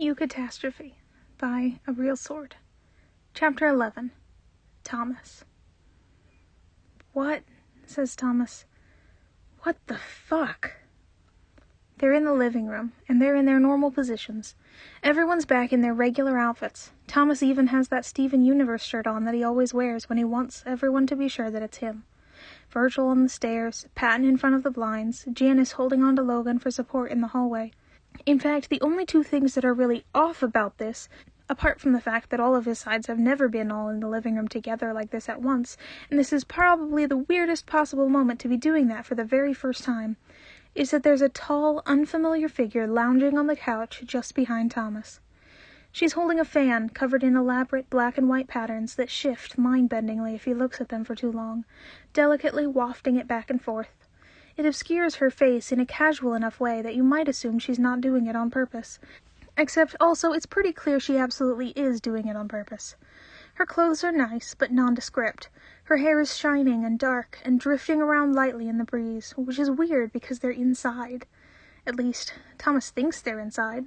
Eucatastrophe by A Real Sword. Chapter 11. Thomas. "What?" says Thomas. "What the fuck?" They're in the living room, and they're in their normal positions. Everyone's back in their regular outfits. Thomas even has that Steven Universe shirt on that he always wears when he wants everyone to be sure that it's him. Virgil on the stairs, Patton in front of the blinds, Janice holding on to Logan for support in the hallway. In fact, the only two things that are really off about this, apart from the fact that all of his sides have never been all in the living room together like this at once, and this is probably the weirdest possible moment to be doing that for the very first time, is that there's a tall, unfamiliar figure lounging on the couch just behind Thomas. She's holding a fan covered in elaborate black and white patterns that shift mind-bendingly if he looks at them for too long, delicately wafting it back and forth. It obscures her face in a casual enough way that you might assume she's not doing it on purpose. Except also it's pretty clear she absolutely is doing it on purpose. Her clothes are nice, but nondescript. Her hair is shining and dark and drifting around lightly in the breeze, which is weird because they're inside. At least, Thomas thinks they're inside.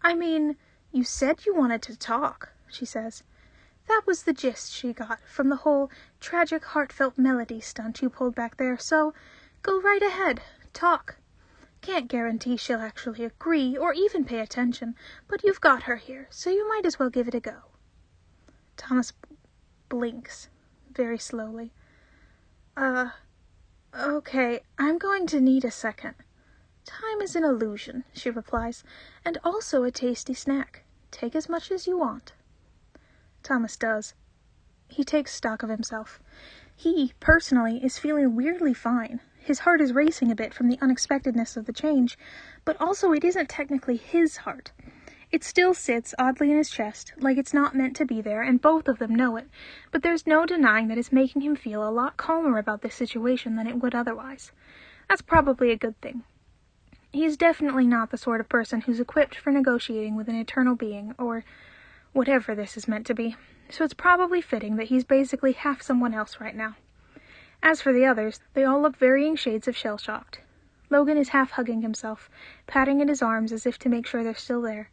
"I mean, you said you wanted to talk," she says. "That was the gist she got from the whole tragic, heartfelt melody stunt you pulled back there, so go right ahead, talk. Can't guarantee she'll actually agree or even pay attention, but you've got her here, so you might as well give it a go." Thomas blinks, very slowly. Okay, I'm going to need a second." "Time is an illusion," she replies, "and also a tasty snack. Take as much as you want." Thomas does. He takes stock of himself. He, personally, is feeling weirdly fine. His heart is racing a bit from the unexpectedness of the change, but also it isn't technically his heart. It still sits oddly in his chest, like it's not meant to be there, and both of them know it, but there's no denying that it's making him feel a lot calmer about this situation than it would otherwise. That's probably a good thing. He's definitely not the sort of person who's equipped for negotiating with an eternal being, or whatever this is meant to be, so it's probably fitting that he's basically half someone else right now. As for the others, they all look varying shades of shell-shocked. Logan is half-hugging himself, patting at his arms as if to make sure they're still there.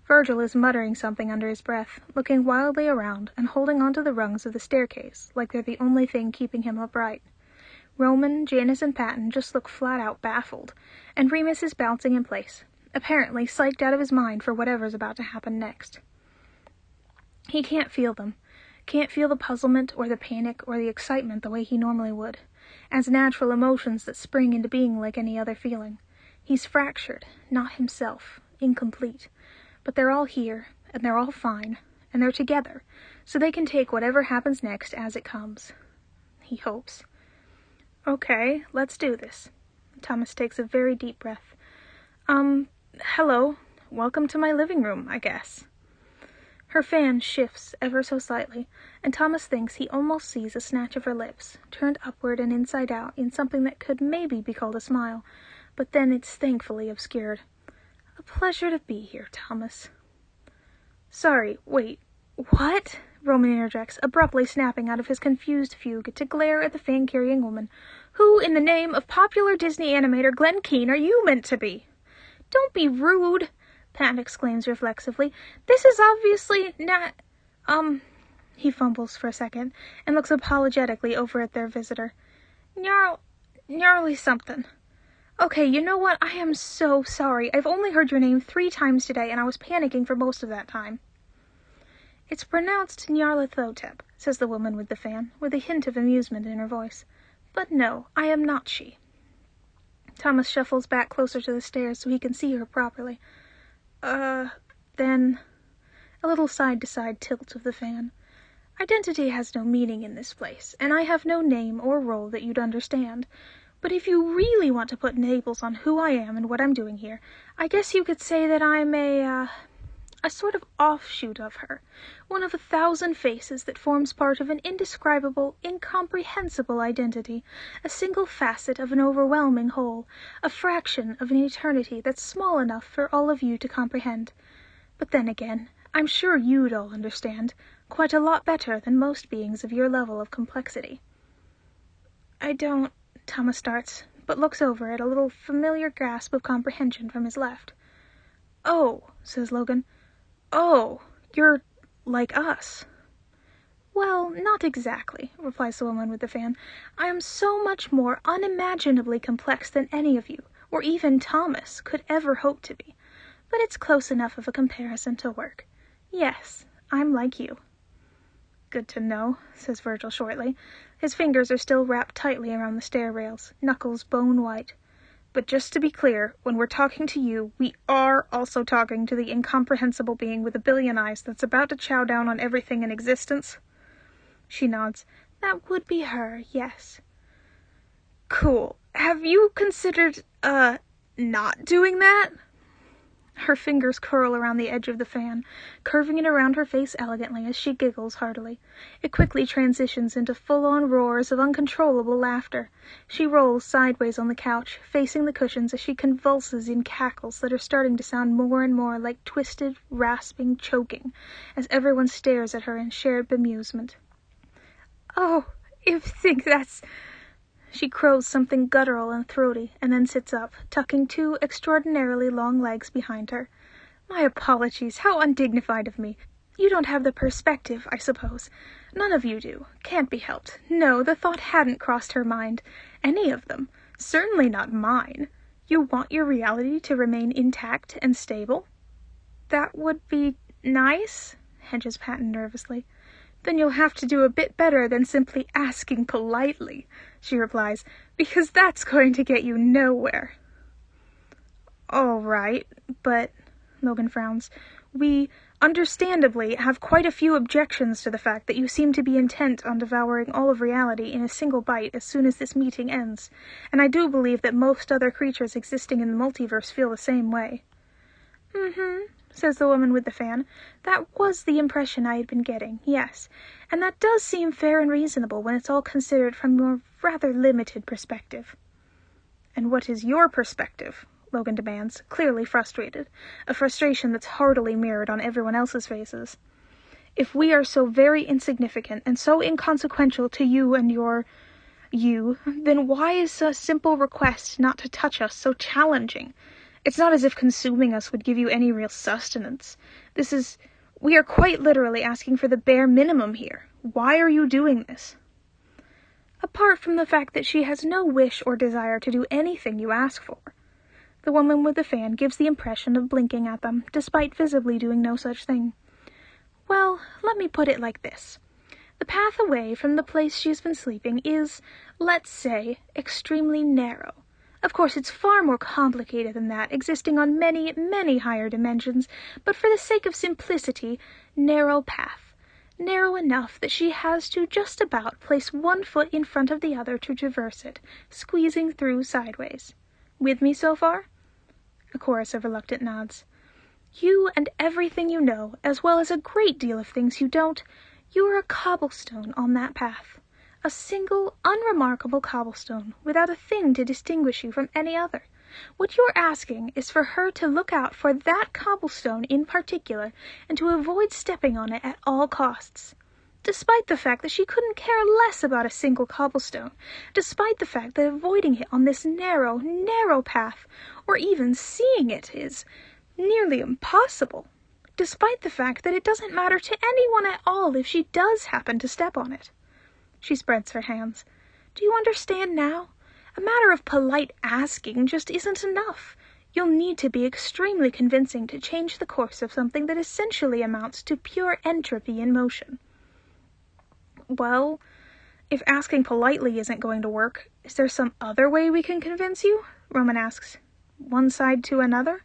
Virgil is muttering something under his breath, looking wildly around and holding onto the rungs of the staircase like they're the only thing keeping him upright. Roman, Janice, and Patton just look flat-out baffled, and Remus is bouncing in place, apparently psyched out of his mind for whatever's about to happen next. He can't feel them. Can't feel the puzzlement or the panic or the excitement the way he normally would, as natural emotions that spring into being like any other feeling. He's fractured, not himself, incomplete. But they're all here, and they're all fine, and they're together, so they can take whatever happens next as it comes. He hopes. "Okay, let's do this." Thomas takes a very deep breath. Hello. Welcome to my living room, I guess." Her fan shifts ever so slightly, and Thomas thinks he almost sees a snatch of her lips, turned upward and inside out in something that could maybe be called a smile, but then it's thankfully obscured. "A pleasure to be here, Thomas." "Sorry, wait, what?" Roman interjects, abruptly snapping out of his confused fugue to glare at the fan-carrying woman. "Who, in the name of popular Disney animator Glen Keane, are you meant to be?" "Don't be rude," Pat exclaims reflexively. "This is obviously not, He fumbles for a second, and looks apologetically over at their visitor. Gnarly something. Okay, you know what? I am so sorry. I've only heard your name 3 times today, and I was panicking for most of that time." "It's pronounced Nyarlathotep," says the woman with the fan, with a hint of amusement in her voice. "But no, I am not she." Thomas shuffles back closer to the stairs so he can see her properly. Then a little side-to-side tilt of the fan. "Identity has no meaning in this place, and I have no name or role that you'd understand. But if you really want to put labels on who I am and what I'm doing here, I guess you could say that I'm a sort of offshoot of her, one of 1,000 faces that forms part of an indescribable, incomprehensible identity, a single facet of an overwhelming whole, a fraction of an eternity that's small enough for all of you to comprehend. But then again, I'm sure you'd all understand, quite a lot better than most beings of your level of complexity." "I don't," Thomas starts, but looks over at a little familiar gasp of comprehension from his left. "Oh," says Logan. "Oh, you're like us." "Well, not exactly," replies the woman with the fan. "I am so much more unimaginably complex than any of you, or even Thomas, could ever hope to be. But it's close enough of a comparison to work. Yes, I'm like you." "Good to know," says Virgil shortly. His fingers are still wrapped tightly around the stair rails, knuckles bone white. "But just to be clear, when we're talking to you, we are also talking to the incomprehensible being with a billion eyes that's about to chow down on everything in existence?" She nods. "That would be her, yes." "Cool. Have you considered, not doing that?" Her fingers curl around the edge of the fan, curving it around her face elegantly as she giggles heartily. It quickly transitions into full-on roars of uncontrollable laughter. She rolls sideways on the couch, facing the cushions as she convulses in cackles that are starting to sound more and more like twisted, rasping choking, as everyone stares at her in shared bemusement. "Oh, if you think that's—" She crows something guttural and throaty, and then sits up, tucking two extraordinarily long legs behind her. "My apologies. How undignified of me. You don't have the perspective, I suppose. None of you do. Can't be helped. No, the thought hadn't crossed her mind. Any of them. Certainly not mine. You want your reality to remain intact and stable?" "That would be nice," hedges Patton nervously. "Then you'll have to do a bit better than simply asking politely," she replies, "because that's going to get you nowhere." "All right, but," Logan frowns, "we, understandably, have quite a few objections to the fact that you seem to be intent on devouring all of reality in a single bite as soon as this meeting ends, and I do believe that most other creatures existing in the multiverse feel the same way." "Mm-hmm," says the woman with the fan. "That was the impression I had been getting, yes. And that does seem fair and reasonable when it's all considered from your rather limited perspective." "And what is your perspective?" Logan demands, clearly frustrated, a frustration that's heartily mirrored on everyone else's faces. "If we are so very insignificant and so inconsequential to you and you, then why is a simple request not to touch us so challenging? It's not as if consuming us would give you any real sustenance. We are quite literally asking for the bare minimum here. Why are you doing this?" "Apart from the fact that she has no wish or desire to do anything you ask for." The woman with the fan gives the impression of blinking at them, despite visibly doing no such thing. "Well, let me put it like this. The path away from the place she's been sleeping is, let's say, extremely narrow. Of course, it's far more complicated than that, existing on many, many higher dimensions, but for the sake of simplicity, narrow path. Narrow enough that she has to just about place one foot in front of the other to traverse it, squeezing through sideways. With me so far?" A chorus of reluctant nods. "You and everything you know, as well as a great deal of things you don't, you're a cobblestone on that path. A single, unremarkable cobblestone, without a thing to distinguish you from any other. What you're asking is for her to look out for that cobblestone in particular, and to avoid stepping on it at all costs. Despite the fact that she couldn't care less about a single cobblestone, despite the fact that avoiding it on this narrow, narrow path, or even seeing it, is nearly impossible. Despite the fact that it doesn't matter to anyone at all if she does happen to step on it." She spreads her hands. "Do you understand now? A matter of polite asking just isn't enough. You'll need to be extremely convincing to change the course of something that essentially amounts to pure entropy in motion." "Well, if asking politely isn't going to work, is there some other way we can convince you?" Roman asks. "One side to another?"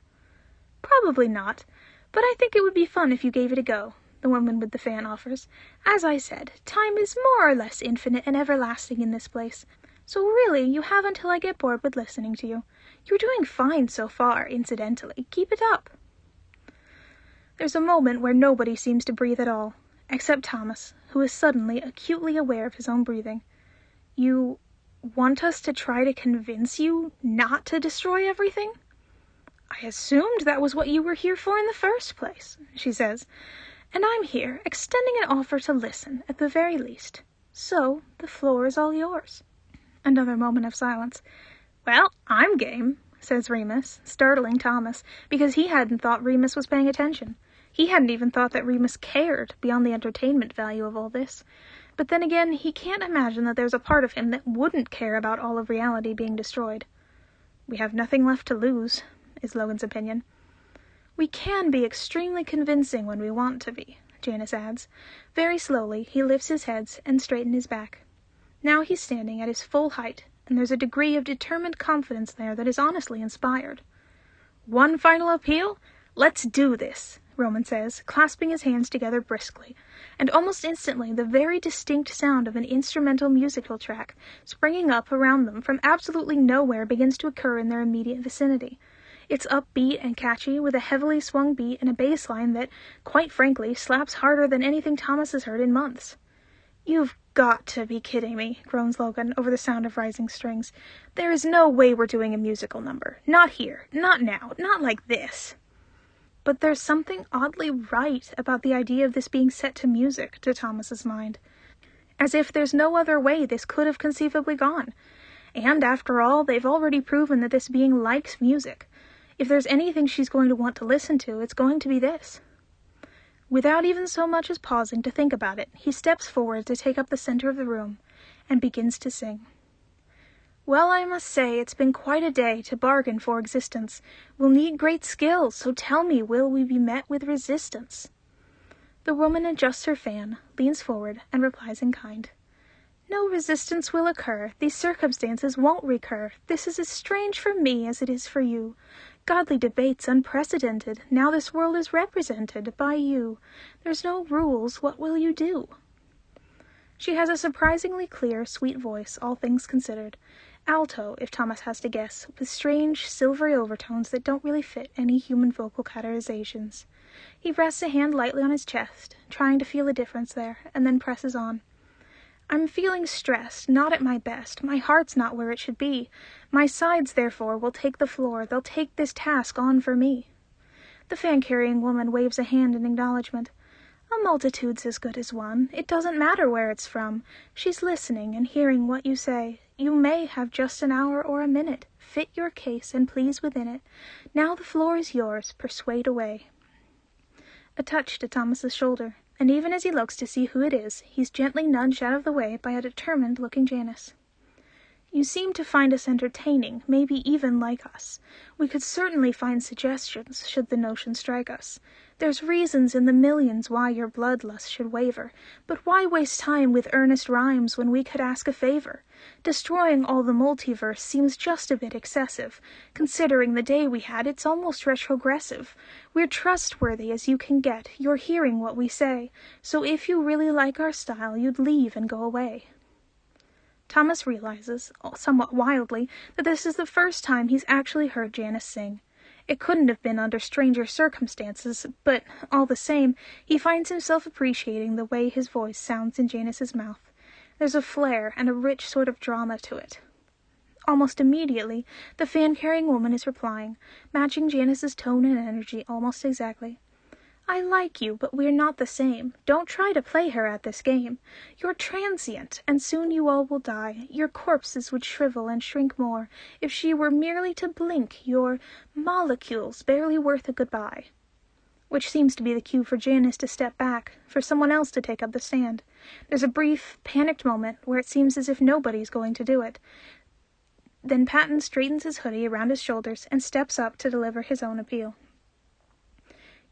"Probably not, but I think it would be fun if you gave it a go," the woman with the fan offers. "As I said, time is more or less infinite and everlasting in this place, so really you have until I get bored with listening to you. You're doing fine so far, incidentally. Keep it up." There's a moment where nobody seems to breathe at all, except Thomas, who is suddenly acutely aware of his own breathing. "You want us to try to convince you not to destroy everything?" "I assumed that was what you were here for in the first place," she says. "And I'm here, extending an offer to listen, at the very least. So, the floor is all yours." Another moment of silence. "Well, I'm game," says Remus, startling Thomas, because he hadn't thought Remus was paying attention. He hadn't even thought that Remus cared beyond the entertainment value of all this. But then again, he can't imagine that there's a part of him that wouldn't care about all of reality being destroyed. We have nothing left to lose, is Logan's opinion. We can be extremely convincing when we want to be, Janice adds. Very slowly, he lifts his head and straightens his back. Now he's standing at his full height, and there's a degree of determined confidence there that is honestly inspired. One final appeal? Let's do this, Roman says, clasping his hands together briskly, and almost instantly the very distinct sound of an instrumental musical track springing up around them from absolutely nowhere begins to occur in their immediate vicinity. It's upbeat and catchy, with a heavily swung beat and a bass line that, quite frankly, slaps harder than anything Thomas has heard in months. You've got to be kidding me, groans Logan over the sound of rising strings. There is no way we're doing a musical number. Not here. Not now. Not like this. But there's something oddly right about the idea of this being set to music, to Thomas's mind. As if there's no other way this could have conceivably gone. And, after all, they've already proven that this being likes music. If there's anything she's going to want to listen to, it's going to be this. Without even so much as pausing to think about it, he steps forward to take up the center of the room, and begins to sing. Well, I must say it's been quite a day to bargain for existence. We'll need great skill, so tell me, will we be met with resistance? The woman adjusts her fan, leans forward, and replies in kind. No resistance will occur. These circumstances won't recur. This is as strange for me as it is for you. Godly debates unprecedented. Now this world is represented by you. There's no rules. What will you do? She has a surprisingly clear, sweet voice, all things considered. Alto, if Thomas has to guess, with strange, silvery overtones that don't really fit any human vocal categorizations. He rests a hand lightly on his chest, trying to feel a difference there, and then presses on. I'm feeling stressed, not at my best. My heart's not where it should be. My sides, therefore, will take the floor. They'll take this task on for me. The fan-carrying woman waves a hand in acknowledgement. A multitude's as good as one. It doesn't matter where it's from. She's listening and hearing what you say. You may have just an hour or a minute. Fit your case and please within it. Now the floor is yours. Persuade away. A touch to Thomas's shoulder, and even as he looks to see who it is, he's gently nudged out of the way by a determined-looking Janice. You seem to find us entertaining, maybe even like us. We could certainly find suggestions, should the notion strike us. There's reasons in the millions why your bloodlust should waver, but why waste time with earnest rhymes when we could ask a favor? Destroying all the multiverse seems just a bit excessive. Considering the day we had, it's almost retrogressive. We're trustworthy as you can get. You're hearing what we say. So if you really like our style, you'd leave and go away. Thomas realizes, somewhat wildly, that this is the first time he's actually heard Janice sing. It couldn't have been under stranger circumstances, but, all the same, he finds himself appreciating the way his voice sounds in Janice's mouth. There's a flair and a rich sort of drama to it. Almost immediately, the fan-carrying woman is replying, matching Janice's tone and energy almost exactly. I like you, but we're not the same. Don't try to play her at this game. You're transient, and soon you all will die. Your corpses would shrivel and shrink more. If she were merely to blink, your molecules barely worth a goodbye. Which seems to be the cue for Janice to step back, for someone else to take up the stand. There's a brief, panicked moment where it seems as if nobody's going to do it. Then Patton straightens his hoodie around his shoulders and steps up to deliver his own appeal.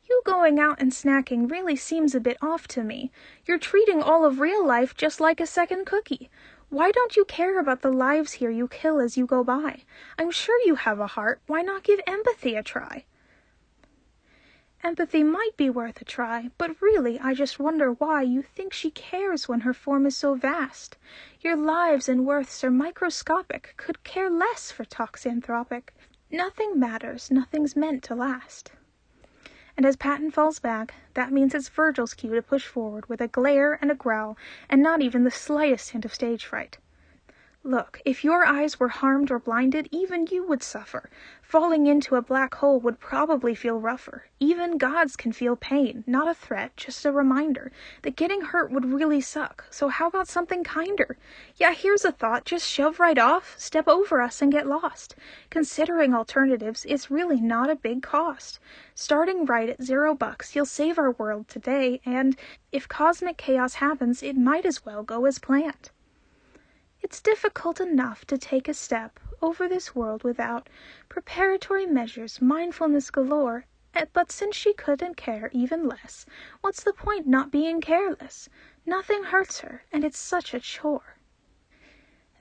You going out and snacking really seems a bit off to me. You're treating all of real life just like a second cookie. Why don't you care about the lives here you kill as you go by? I'm sure you have a heart. Why not give empathy a try? Empathy might be worth a try, but really I just wonder why you think she cares when her form is so vast. Your lives and worths are microscopic, could care less for toxanthropic. Nothing matters, nothing's meant to last. And as Patton falls back, that means it's Virgil's cue to push forward with a glare and a growl, and not even the slightest hint of stage fright. Look, if your eyes were harmed or blinded, even you would suffer. Falling into a black hole would probably feel rougher. Even gods can feel pain, not a threat, just a reminder that getting hurt would really suck. So how about something kinder? Yeah, here's a thought, just shove right off, step over us and get lost. Considering alternatives, it's really not a big cost. Starting right at $0, you'll save our world today, and if cosmic chaos happens, it might as well go as planned. It's difficult enough to take a step over this world without preparatory measures, mindfulness galore, but since she couldn't care even less, what's the point not being careless? Nothing hurts her, and it's such a chore.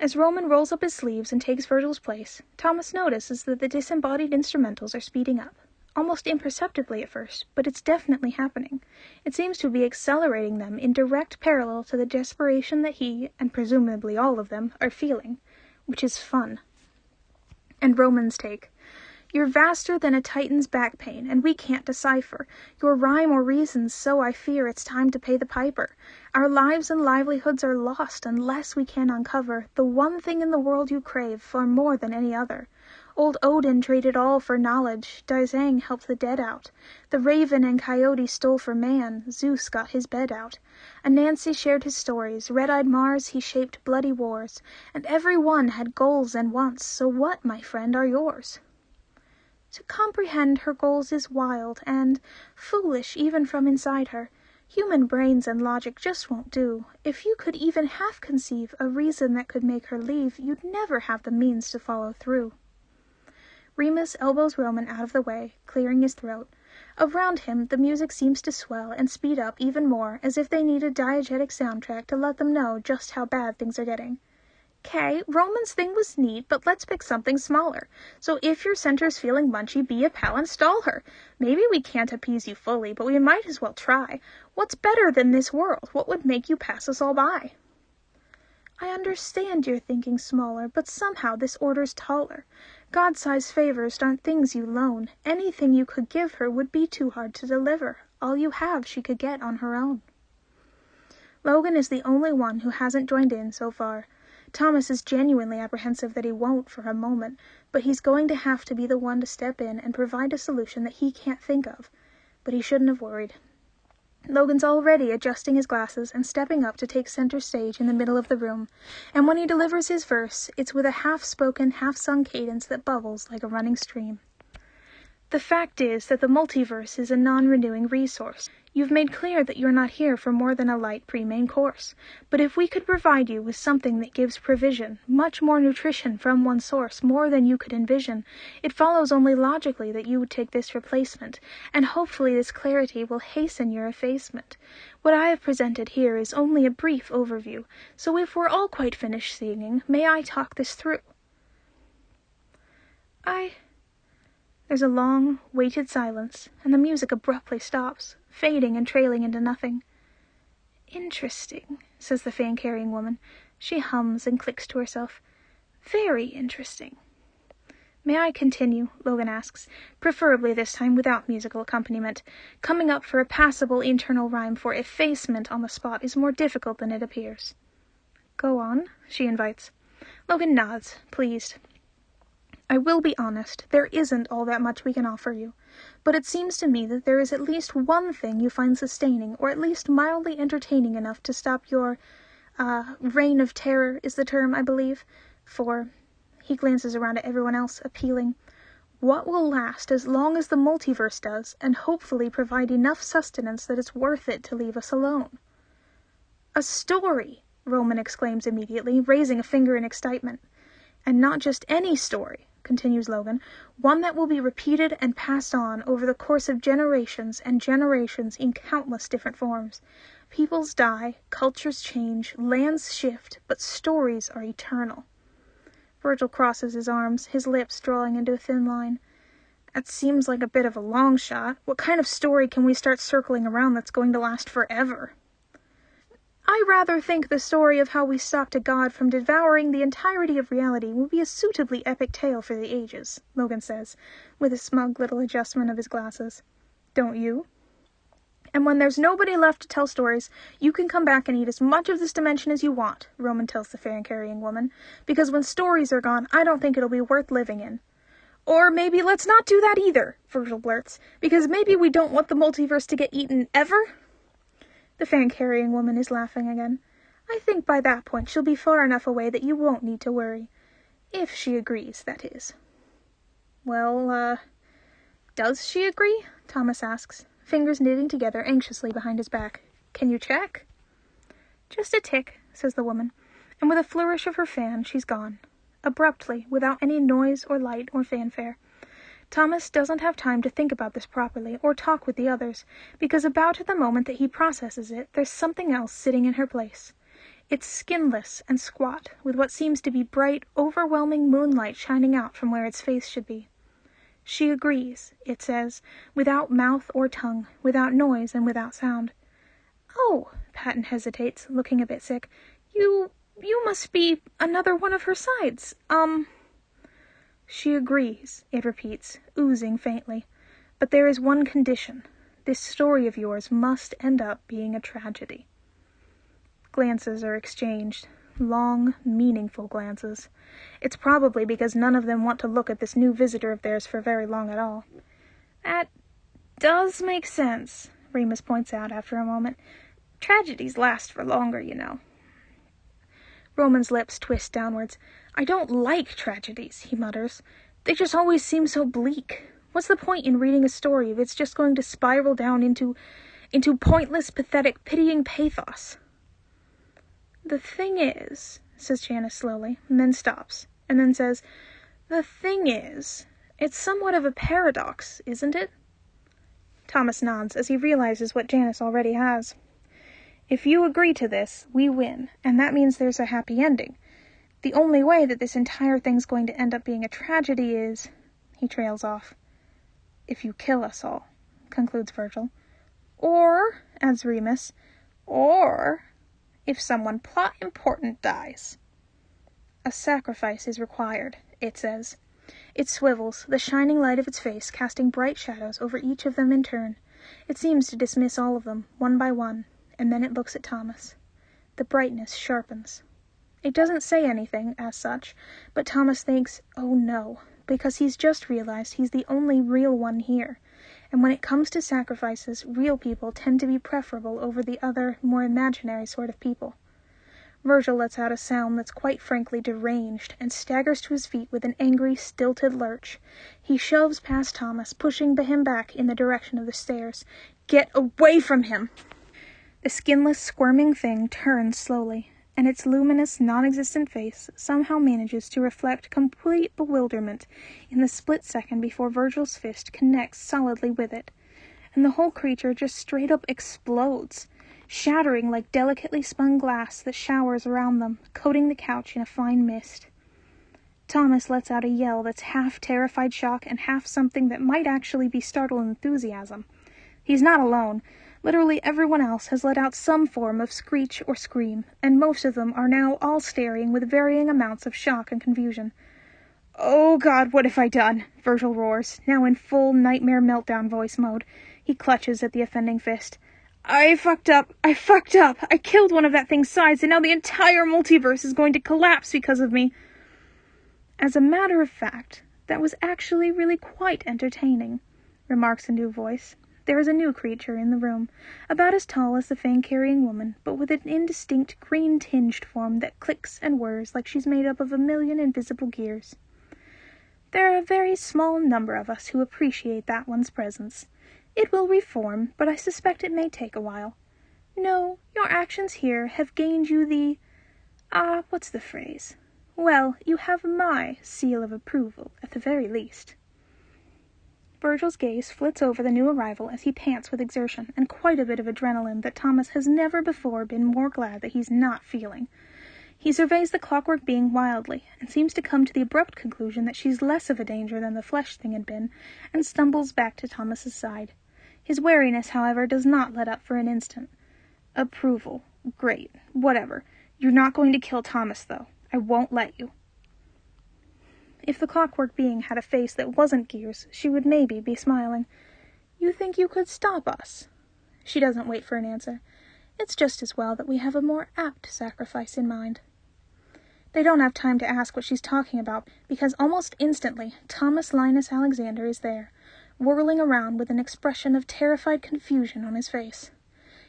As Roman rolls up his sleeves and takes Virgil's place, Thomas notices that the disembodied instrumentals are speeding up. Almost imperceptibly at first, but it's definitely happening. It seems to be accelerating them in direct parallel to the desperation that he, and presumably all of them, are feeling, which is fun. And Roman's take. You're vaster than a titan's back pain, and we can't decipher your rhyme or reasons, so I fear it's time to pay the piper. Our lives and livelihoods are lost unless we can uncover the one thing in the world you crave far more than any other. Old Odin traded all for knowledge, Daizang helped the dead out. The raven and coyote stole for man, Zeus got his bed out. Anansi shared his stories, red-eyed Mars he shaped bloody wars, and every one had goals and wants, so what, my friend, are yours? To comprehend her goals is wild and foolish even from inside her. Human brains and logic just won't do. If you could even half conceive a reason that could make her leave, you'd never have the means to follow through. Remus elbows Roman out of the way, clearing his throat. Around him, the music seems to swell and speed up even more, as if they need a diegetic soundtrack to let them know just how bad things are getting. "'Kay, Roman's thing was neat, but let's pick something smaller. So if your center's feeling munchy, be a pal and stall her. Maybe we can't appease you fully, but we might as well try. What's better than this world? What would make you pass us all by?" "I understand you're thinking smaller, but somehow this order's taller. God-sized favors aren't things you loan. Anything you could give her would be too hard to deliver. All you have she could get on her own." Logan is the only one who hasn't joined in so far. Thomas is genuinely apprehensive that he won't for a moment, but he's going to have to be the one to step in and provide a solution that he can't think of. But he shouldn't have worried. Logan's already adjusting his glasses and stepping up to take center stage in the middle of the room, and when he delivers his verse, it's with a half-spoken, half-sung cadence that bubbles like a running stream. The fact is that the multiverse is a non-renewing resource. You've made clear that you're not here for more than a light pre-main course, but if we could provide you with something that gives provision, much more nutrition from one source, more than you could envision, it follows only logically that you would take this replacement, and hopefully this clarity will hasten your effacement. What I have presented here is only a brief overview, so if we're all quite finished singing, may I talk this through? There's a long, weighted silence, and the music abruptly stops, fading and trailing into nothing. "Interesting," says the fan-carrying woman. She hums and clicks to herself. "Very interesting." "May I continue?" Logan asks, preferably this time without musical accompaniment. Coming up for a passable internal rhyme for effacement on the spot is more difficult than it appears. "Go on," she invites. Logan nods, pleased. "I will be honest, there isn't all that much we can offer you, but it seems to me that there is at least one thing you find sustaining, or at least mildly entertaining enough to stop your, reign of terror is the term, I believe, for," he glances around at everyone else, appealing, "what will last as long as the multiverse does, and hopefully provide enough sustenance that it's worth it to leave us alone." "A story!" Roman exclaims immediately, raising a finger in excitement. "And not just any story," continues Logan, "one that will be repeated and passed on over the course of generations and generations in countless different forms. Peoples die, cultures change, lands shift, but stories are eternal." Virgil crosses his arms, his lips drawing into a thin line. "That seems like a bit of a long shot. What kind of story can we start circling around that's going to last forever?" "I rather think the story of how we stopped a god from devouring the entirety of reality will be a suitably epic tale for the ages," Logan says, with a smug little adjustment of his glasses. "Don't you?" And when there's nobody left to tell stories, you can come back and eat as much of this dimension as you want, Roman tells the fan-carrying woman, because when stories are gone, I don't think it'll be worth living in. Or maybe let's not do that either, Virgil blurts, because maybe we don't want the multiverse to get eaten ever? The fan-carrying woman is laughing again. I think by that point she'll be far enough away that you won't need to worry. If she agrees, that is. Well, does she agree? Thomas asks, fingers knitting together anxiously behind his back. Can you check? Just a tick, says the woman, and with a flourish of her fan, she's gone. Abruptly, without any noise or light or fanfare. Thomas doesn't have time to think about this properly or talk with the others, because about at the moment that he processes it, there's something else sitting in her place. It's skinless and squat, with what seems to be bright, overwhelming moonlight shining out from where its face should be. She agrees, it says, without mouth or tongue, without noise and without sound. Oh, Patton hesitates, looking a bit sick. You must be another one of her sides. She agrees, it repeats, oozing faintly. But there is one condition. This story of yours must end up being a tragedy. Glances are exchanged. Long, meaningful glances. It's probably because none of them want to look at this new visitor of theirs for very long at all. That does make sense, Remus points out after a moment. Tragedies last for longer, you know. Roman's lips twist downwards. I don't like tragedies, he mutters. They just always seem so bleak. What's the point in reading a story if it's just going to spiral down into pointless, pathetic, pitying pathos? The thing is, says Janice slowly, and then stops, and then says, the thing is, it's somewhat of a paradox, isn't it? Thomas nods as he realizes what Janice already has. If you agree to this, we win, and that means there's a happy ending. The only way that this entire thing's going to end up being a tragedy is... He trails off. If you kill us all, concludes Virgil. Or, adds Remus, or... if someone plot important dies. A sacrifice is required, it says. It swivels, the shining light of its face casting bright shadows over each of them in turn. It seems to dismiss all of them, one by one, and then it looks at Thomas. The brightness sharpens. It doesn't say anything, as such, but Thomas thinks, oh no, because he's just realized he's the only real one here. And when it comes to sacrifices, real people tend to be preferable over the other, more imaginary sort of people. Virgil lets out a sound that's quite frankly deranged, and staggers to his feet with an angry, stilted lurch. He shoves past Thomas, pushing him back in the direction of the stairs. Get away from him! The skinless, squirming thing turns slowly, and its luminous, non-existent face somehow manages to reflect complete bewilderment in the split second before Virgil's fist connects solidly with it, and the whole creature just straight up explodes, shattering like delicately spun glass that showers around them, coating the couch in a fine mist. Thomas lets out a yell that's half terrified shock and half something that might actually be startled enthusiasm. He's not alone. Literally everyone else has let out some form of screech or scream, and most of them are now all staring with varying amounts of shock and confusion. Oh God, what have I done? Virgil roars, now in full nightmare meltdown voice mode. He clutches at the offending fist. I fucked up. I killed one of that thing's sides, and now the entire multiverse is going to collapse because of me. As a matter of fact, that was actually really quite entertaining, remarks a new voice. There is a new creature in the room, about as tall as the fan-carrying woman, but with an indistinct green-tinged form that clicks and whirs like she's made up of a million invisible gears. There are a very small number of us who appreciate that one's presence. It will reform, but I suspect it may take a while. No, your actions here have gained you the... what's the phrase? Well, you have my seal of approval, at the very least. Virgil's gaze flits over the new arrival as he pants with exertion and quite a bit of adrenaline that Thomas has never before been more glad that he's not feeling. He surveys the clockwork being wildly, and seems to come to the abrupt conclusion that she's less of a danger than the flesh thing had been, and stumbles back to Thomas's side. His wariness, however, does not let up for an instant. Approval. Great. Whatever. You're not going to kill Thomas, though. I won't let you. If the clockwork being had a face that wasn't gears, she would maybe be smiling. You think you could stop us? She doesn't wait for an answer. It's just as well that we have a more apt sacrifice in mind. They don't have time to ask what she's talking about, because almost instantly Thomas Linus Alexander is there, whirling around with an expression of terrified confusion on his face.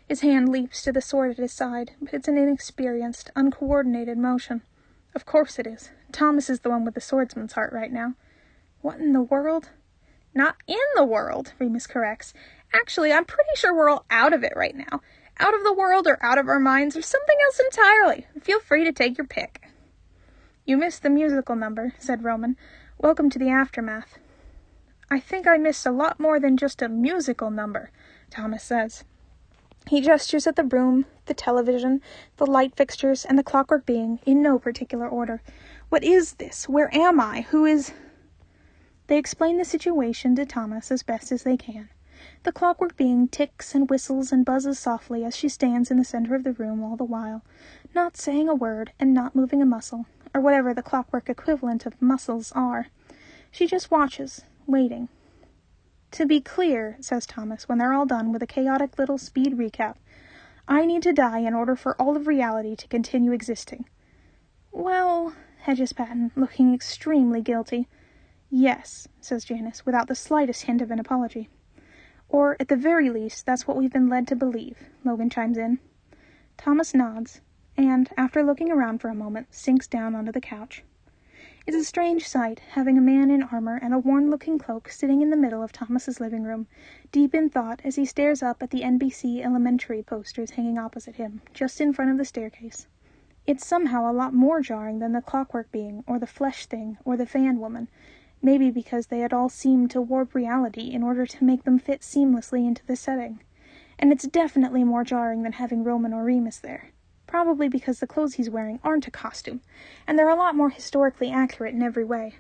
His hand leaps to the sword at his side, but it's an inexperienced, uncoordinated motion. Of course it is. Thomas is the one with the swordsman's heart right now. What in the world? Not in the world, Remus corrects. Actually, I'm pretty sure we're all out of it right now. Out of the world or out of our minds or something else entirely. Feel free to take your pick. You missed the musical number, said Roman. Welcome to the aftermath. I think I missed a lot more than just a musical number, Thomas says. He gestures at the room, the television, the light fixtures, and the clockwork being, in no particular order. What is this? Where am I? Who is... They explain the situation to Thomas as best as they can. The clockwork being ticks and whistles and buzzes softly as she stands in the center of the room all the while, not saying a word and not moving a muscle, or whatever the clockwork equivalent of muscles are. She just watches, waiting. To be clear, says Thomas, when they're all done with a chaotic little speed recap, I need to die in order for all of reality to continue existing. Well, hedges Patton, looking extremely guilty. Yes, says Janice, without the slightest hint of an apology. Or, at the very least, that's what we've been led to believe, Logan chimes in. Thomas nods, and, after looking around for a moment, sinks down onto the couch. It's a strange sight, having a man in armor and a worn-looking cloak sitting in the middle of Thomas's living room, deep in thought as he stares up at the NBC Elementary posters hanging opposite him, just in front of the staircase. It's somehow a lot more jarring than the clockwork being, or the flesh thing, or the fan woman, maybe because they had all seemed to warp reality in order to make them fit seamlessly into the setting. And it's definitely more jarring than having Roman or Remus there. Probably because the clothes he's wearing aren't a costume, and they're a lot more historically accurate in every way.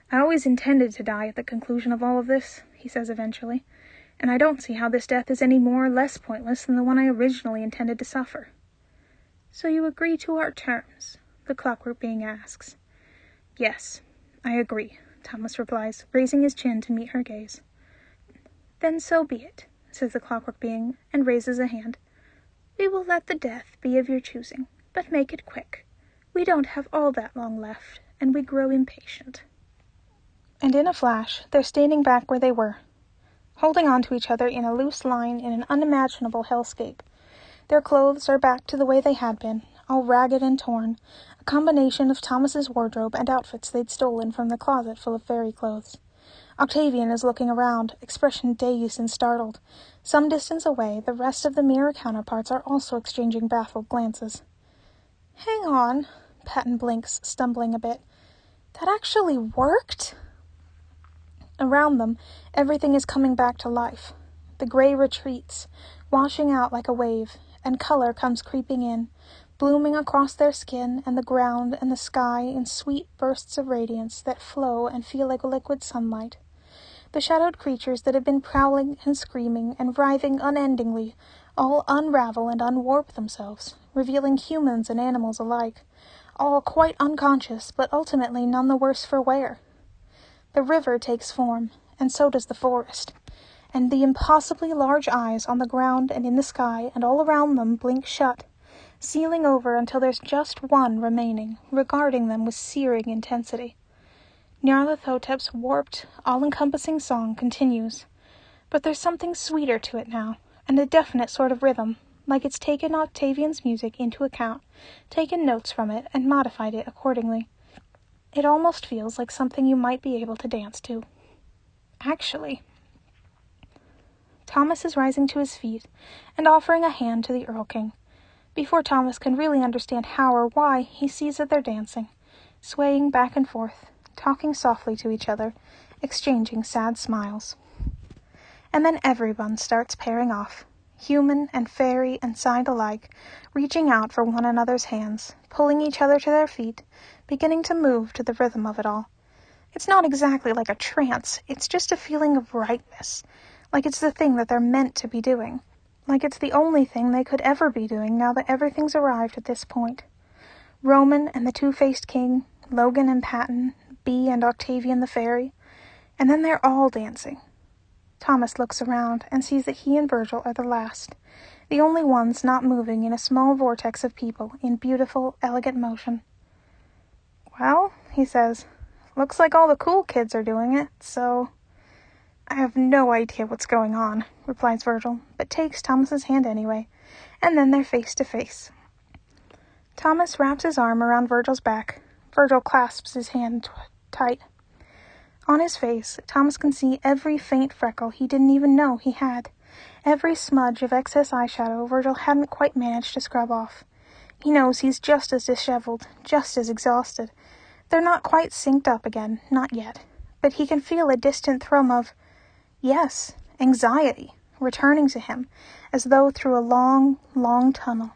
I always intended to die at the conclusion of all of this, he says eventually, and I don't see how this death is any more or less pointless than the one I originally intended to suffer. So you agree to our terms? The clockwork being asks. Yes, I agree, Thomas replies, raising his chin to meet her gaze. Then so be it, says the clockwork being, and raises a hand. We will let the death be of your choosing, but make it quick. We don't have all that long left, and we grow impatient. And in a flash, they're standing back where they were, holding on to each other in a loose line in an unimaginable hellscape. Their clothes are back to the way they had been, all ragged and torn, a combination of Thomas's wardrobe and outfits they'd stolen from the closet full of fairy clothes. Octavian is looking around, expression dazed and startled. Some distance away, the rest of the mirror counterparts are also exchanging baffled glances. Hang on, Patton blinks, stumbling a bit. That actually worked? Around them, everything is coming back to life. The gray retreats, washing out like a wave, and color comes creeping in, blooming across their skin and the ground and the sky in sweet bursts of radiance that flow and feel like liquid sunlight. The shadowed creatures that have been prowling and screaming and writhing unendingly all unravel and unwarp themselves, revealing humans and animals alike, all quite unconscious but ultimately none the worse for wear. The river takes form, and so does the forest, and the impossibly large eyes on the ground and in the sky and all around them blink shut, sealing over until there's just one remaining, regarding them with searing intensity. Nyarlathotep's warped, all-encompassing song continues, but there's something sweeter to it now, and a definite sort of rhythm, like it's taken Octavian's music into account, taken notes from it, and modified it accordingly. It almost feels like something you might be able to dance to. Actually. Thomas is rising to his feet and offering a hand to the Earl King. Before Thomas can really understand how or why, he sees that they're dancing, swaying back and forth, talking softly to each other, exchanging sad smiles. And then everyone starts pairing off, human and fairy and side alike, reaching out for one another's hands, pulling each other to their feet, beginning to move to the rhythm of it all. It's not exactly like a trance, it's just a feeling of rightness, like it's the thing that they're meant to be doing, like it's the only thing they could ever be doing now that everything's arrived at this point. Roman and the two-faced king, Logan and Patton, Bee and Octavian the fairy, and then they're all dancing. Thomas looks around and sees that he and Virgil are the last, the only ones not moving in a small vortex of people in beautiful, elegant motion. "Well," he says, "looks like all the cool kids are doing it, so—" "I have no idea what's going on," replies Virgil, but takes Thomas's hand anyway, and then they're face to face. Thomas wraps his arm around Virgil's back. Virgil clasps his hand tight. On his face, Thomas can see every faint freckle he didn't even know he had, every smudge of excess eyeshadow Virgil hadn't quite managed to scrub off. He knows he's just as disheveled, just as exhausted. They're not quite synced up again, not yet, but he can feel a distant thrum of, yes, anxiety, returning to him, as though through a long, long tunnel.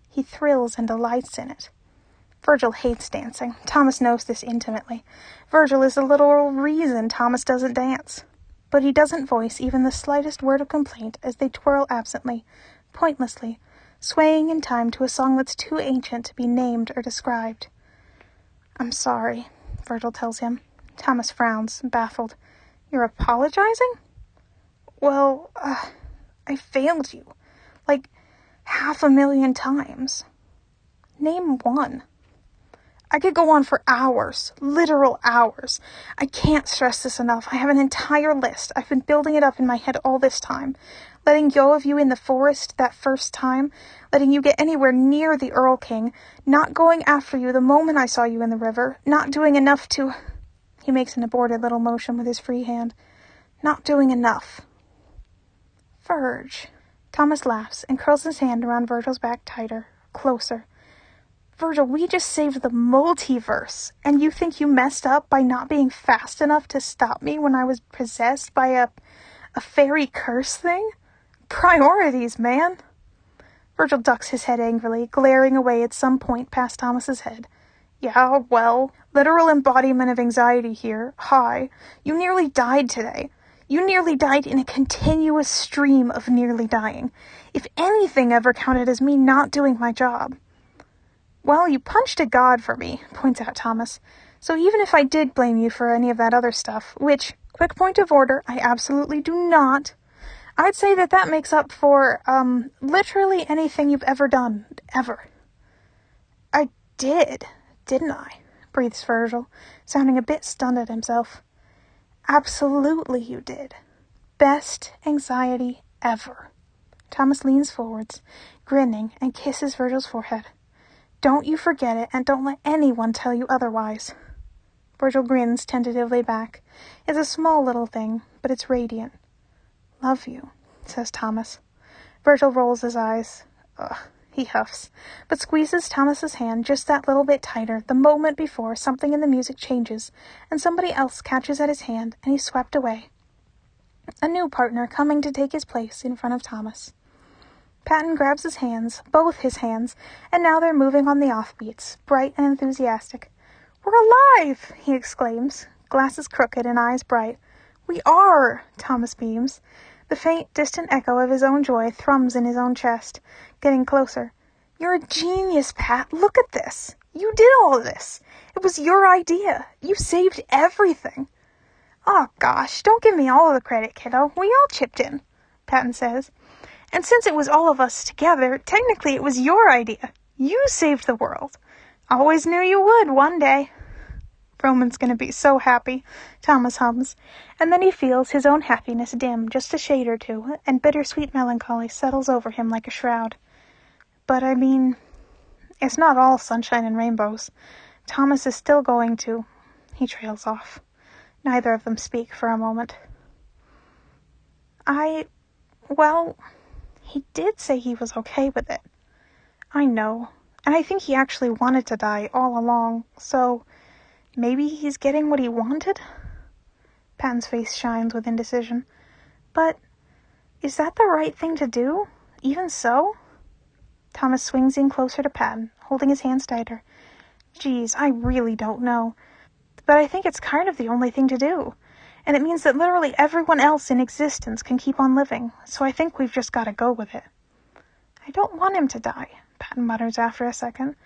He thrills and delights in it. Virgil hates dancing. Thomas knows this intimately. Virgil is the literal reason Thomas doesn't dance. But he doesn't voice even the slightest word of complaint as they twirl absently, pointlessly, swaying in time to a song that's too ancient to be named or described. "I'm sorry," Virgil tells him. Thomas frowns, baffled. "You're apologizing?" "Well, I failed you. Like 500,000 times." "Name one." "I could go on for hours, literal hours. I can't stress this enough. I have an entire list. I've been building it up in my head all this time. Letting go of you in the forest that first time, letting you get anywhere near the Earl King, not going after you the moment I saw you in the river, not doing enough to—" He makes an aborted little motion with his free hand. "Not doing enough." "Virg." Thomas laughs and curls his hand around Virgil's back tighter, closer. "Virgil, we just saved the multiverse, and you think you messed up by not being fast enough to stop me when I was possessed by a fairy curse thing? Priorities, man!" Virgil ducks his head angrily, glaring away at some point past Thomas's head. "Yeah, well, literal embodiment of anxiety here. Hi. You nearly died today. You nearly died in a continuous stream of nearly dying. If anything ever counted as me not doing my job." "Well, you punched a god for me," points out Thomas. "So even if I did blame you for any of that other stuff, which, quick point of order, I absolutely do not, I'd say that makes up for, literally anything you've ever done, ever." "I did, didn't I?" breathes Virgil, sounding a bit stunned at himself. "Absolutely you did. Best anxiety ever." Thomas leans forwards, grinning, and kisses Virgil's forehead. "Don't you forget it, and don't let anyone tell you otherwise." Virgil grins tentatively back. It's a small little thing, but it's radiant. "Love you," says Thomas. Virgil rolls his eyes. Ugh, he huffs, but squeezes Thomas's hand just that little bit tighter the moment before something in the music changes, and somebody else catches at his hand, and he's swept away. A new partner coming to take his place in front of Thomas. Patton grabs his hands, both his hands, and now they're moving on the offbeats, bright and enthusiastic. "We're alive!" he exclaims, glasses crooked and eyes bright. "We are!" Thomas beams. The faint, distant echo of his own joy thrums in his own chest, getting closer. "You're a genius, Pat! Look at this! You did all of this! It was your idea! You saved everything!" "Oh, gosh, don't give me all of the credit, kiddo. We all chipped in," Patton says. "And since it was all of us together, technically it was your idea. You saved the world. Always knew you would one day." "Roman's gonna be so happy," Thomas hums, and then he feels his own happiness dim just a shade or two, and bittersweet melancholy settles over him like a shroud. "But I mean, it's not all sunshine and rainbows. Thomas is still going to—" He trails off. Neither of them speak for a moment. Well, he did say he was okay with it." "I know, and I think he actually wanted to die all along, so maybe he's getting what he wanted?" Patton's face shines with indecision. "But is that the right thing to do, even so?" Thomas swings in closer to Patton, holding his hands tighter. "Geez, I really don't know. But I think it's kind of the only thing to do. And it means that literally everyone else in existence can keep on living, so I think we've just got to go with it." "I don't want him to die," Patton mutters after a second.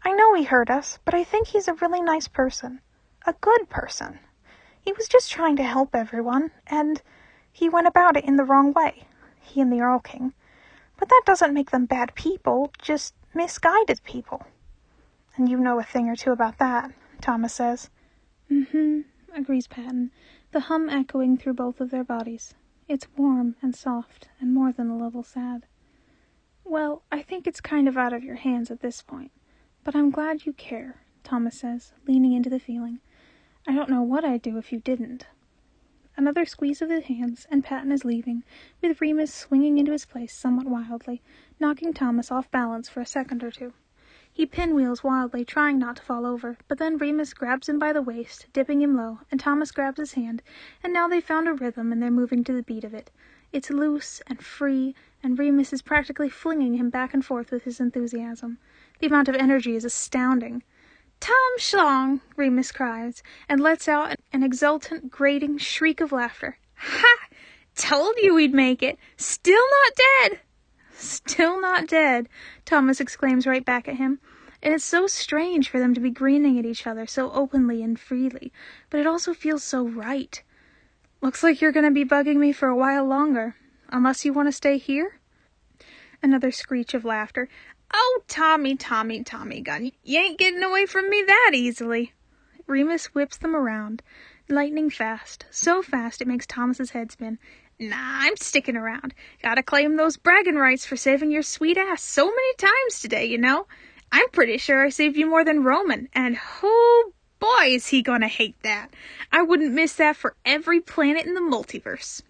"I know he hurt us, but I think he's a really nice person. A good person. He was just trying to help everyone, and He went about it in the wrong way, he and the Earl King. But that doesn't make them bad people, just misguided people. And you know a thing or two about that, Thomas says. Mm-hmm, agrees Patton, the hum echoing through both of their bodies. It's warm and soft and more than a little sad. Well, I think it's kind of out of your hands at this point, but I'm glad you care, Thomas says, leaning into the feeling. I don't know what I'd do if you didn't. Another squeeze of the hands, and Patton is leaving, with Remus swinging into his place somewhat wildly, knocking Thomas off balance for a second or two. He pinwheels wildly, trying not to fall over, but then Remus grabs him by the waist, dipping him low, and Thomas grabs his hand, and now they've found a rhythm and they're moving to the beat of it. It's loose and free, and Remus is practically flinging him back and forth with his enthusiasm. The amount of energy is astounding. "Tom Schlong!" Remus cries, and lets out an exultant, grating shriek of laughter. "Ha! Told you we'd make it! Still not dead!" "Still not dead," Thomas exclaims right back at him. And it's so strange for them to be grinning at each other so openly and freely, but it also feels so right. "Looks like you're going to be bugging me for a while longer. Unless you want to stay here?" Another screech of laughter. "Oh, Tommy gun, you ain't getting away from me that easily." Remus whips them around, lightning fast, so fast it makes Thomas's head spin. "Nah, I'm sticking around. Gotta claim those bragging rights for saving your sweet ass so many times today, you know. I'm pretty sure I saved you more than Roman, and oh boy is he gonna hate that. I wouldn't miss that for every planet in the multiverse."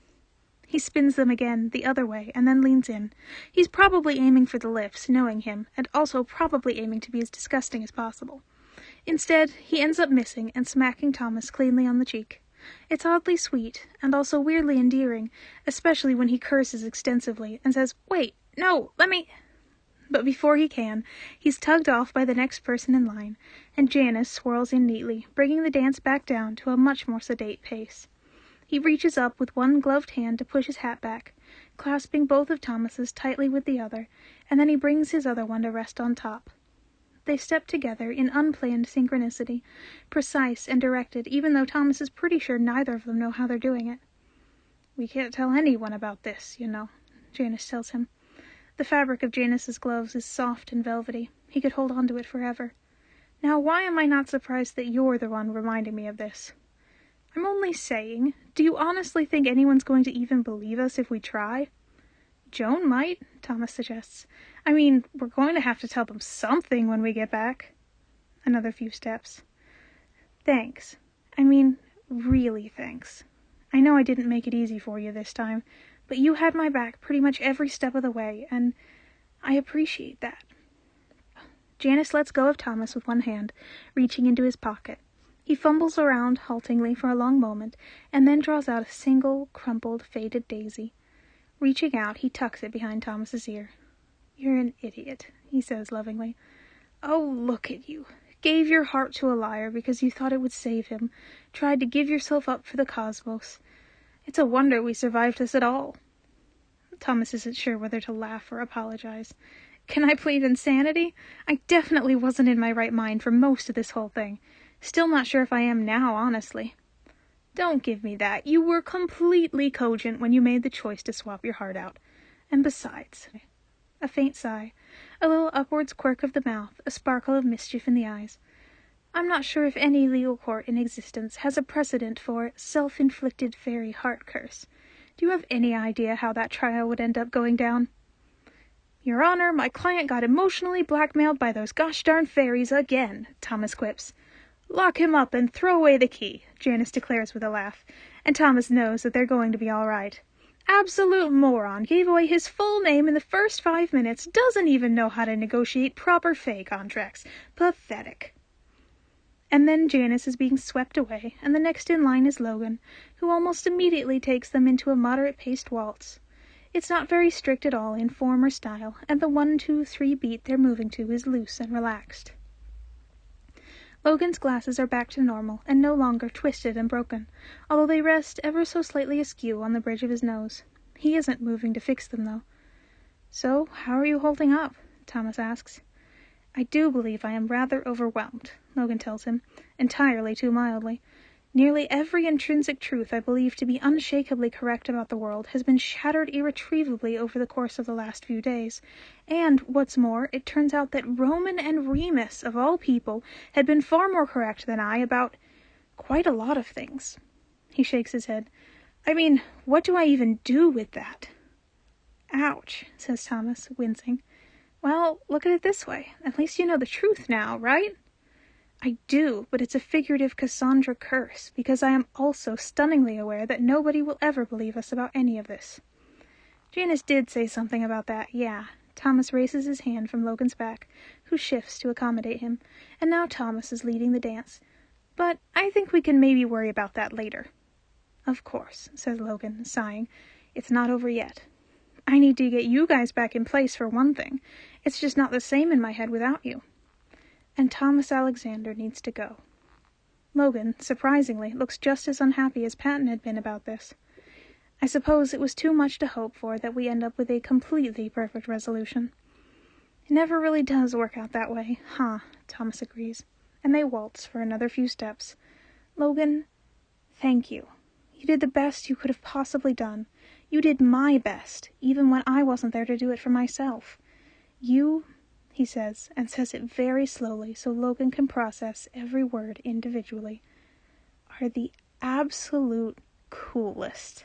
He spins them again, the other way, and then leans in. He's probably aiming for the lips, knowing him, and also probably aiming to be as disgusting as possible. Instead, he ends up missing and smacking Thomas cleanly on the cheek. It's oddly sweet, and also weirdly endearing, especially when he curses extensively and says, "Wait, no, let me—" But before he can, he's tugged off by the next person in line, and Janice swirls in neatly, bringing the dance back down to a much more sedate pace. He reaches up with one gloved hand to push his hat back, clasping both of Thomas's tightly with the other, and then he brings his other one to rest on top. They step together in unplanned synchronicity, precise and directed, even though Thomas is pretty sure neither of them know how they're doing it. "We can't tell anyone about this, you know," Janice tells him. The fabric of Janice's gloves is soft and velvety. He could hold on to it forever. Now why am I not surprised that you're the one reminding me of this? "I'm only saying, do you honestly think anyone's going to even believe us if we try?" "Joan might," Thomas suggests. "I mean, we're going to have to tell them something when we get back." Another few steps. "Thanks. I mean, really thanks. I know I didn't make it easy for you this time, but you had my back pretty much every step of the way, and I appreciate that." Janice lets go of Thomas with one hand, reaching into his pocket. He fumbles around haltingly for a long moment, and then draws out a single, crumpled, faded daisy. Reaching out, he tucks it behind Thomas's ear. "You're an idiot," he says lovingly. "Oh, look at you. Gave your heart to a liar because you thought it would save him. Tried to give yourself up for the cosmos. It's a wonder we survived this at all." Thomas isn't sure whether to laugh or apologize. "Can I plead insanity? I definitely wasn't in my right mind for most of this whole thing. Still not sure if I am now, honestly." "Don't give me that. You were completely cogent when you made the choice to swap your heart out. And besides—" A faint sigh, a little upwards quirk of the mouth, a sparkle of mischief in the eyes. "I'm not sure if any legal court in existence has a precedent for self-inflicted fairy heart curse. Do you have any idea how that trial would end up going down?" "Your Honor, my client got emotionally blackmailed by those gosh darn fairies again," Thomas quips. "Lock him up and throw away the key," Janice declares with a laugh, and Thomas knows that they're going to be all right. "Absolute moron, gave away his full name in the first 5 minutes, doesn't even know how to negotiate proper fey contracts. Pathetic." And then Janice is being swept away, and the next in line is Logan, who almost immediately takes them into a moderate-paced waltz. It's not very strict at all in form or style, and the 1-2-3 beat they're moving to is loose and relaxed. Logan's glasses are back to normal, and no longer twisted and broken, although they rest ever so slightly askew on the bridge of his nose. He isn't moving to fix them, though. "So, how are you holding up?" Thomas asks. "I do believe I am rather overwhelmed," Logan tells him, entirely too mildly. Nearly every intrinsic truth I believe to be unshakably correct about the world has been shattered irretrievably over the course of the last few days, and, what's more, it turns out that Roman and Remus, of all people, had been far more correct than I about quite a lot of things. He shakes his head. I mean, what do I even do with that? Ouch, says Thomas, wincing. Well, look at it this way. At least you know the truth now, right? I do, but it's a figurative Cassandra curse, because I am also stunningly aware that nobody will ever believe us about any of this. Janice did say something about that, yeah. Thomas raises his hand from Logan's back, who shifts to accommodate him, and now Thomas is leading the dance. But I think we can maybe worry about that later. Of course, says Logan, sighing. It's not over yet. I need to get you guys back in place for one thing. It's just not the same in my head without you. And Thomas Alexander needs to go. Logan, surprisingly, looks just as unhappy as Patton had been about this. I suppose it was too much to hope for that we end up with a completely perfect resolution. It never really does work out that way, huh? Thomas agrees, and they waltz for another few steps. Logan, thank you. You did the best you could have possibly done. You did my best, even when I wasn't there to do it for myself. You, he says, and says it very slowly so Logan can process every word individually, are the absolute coolest.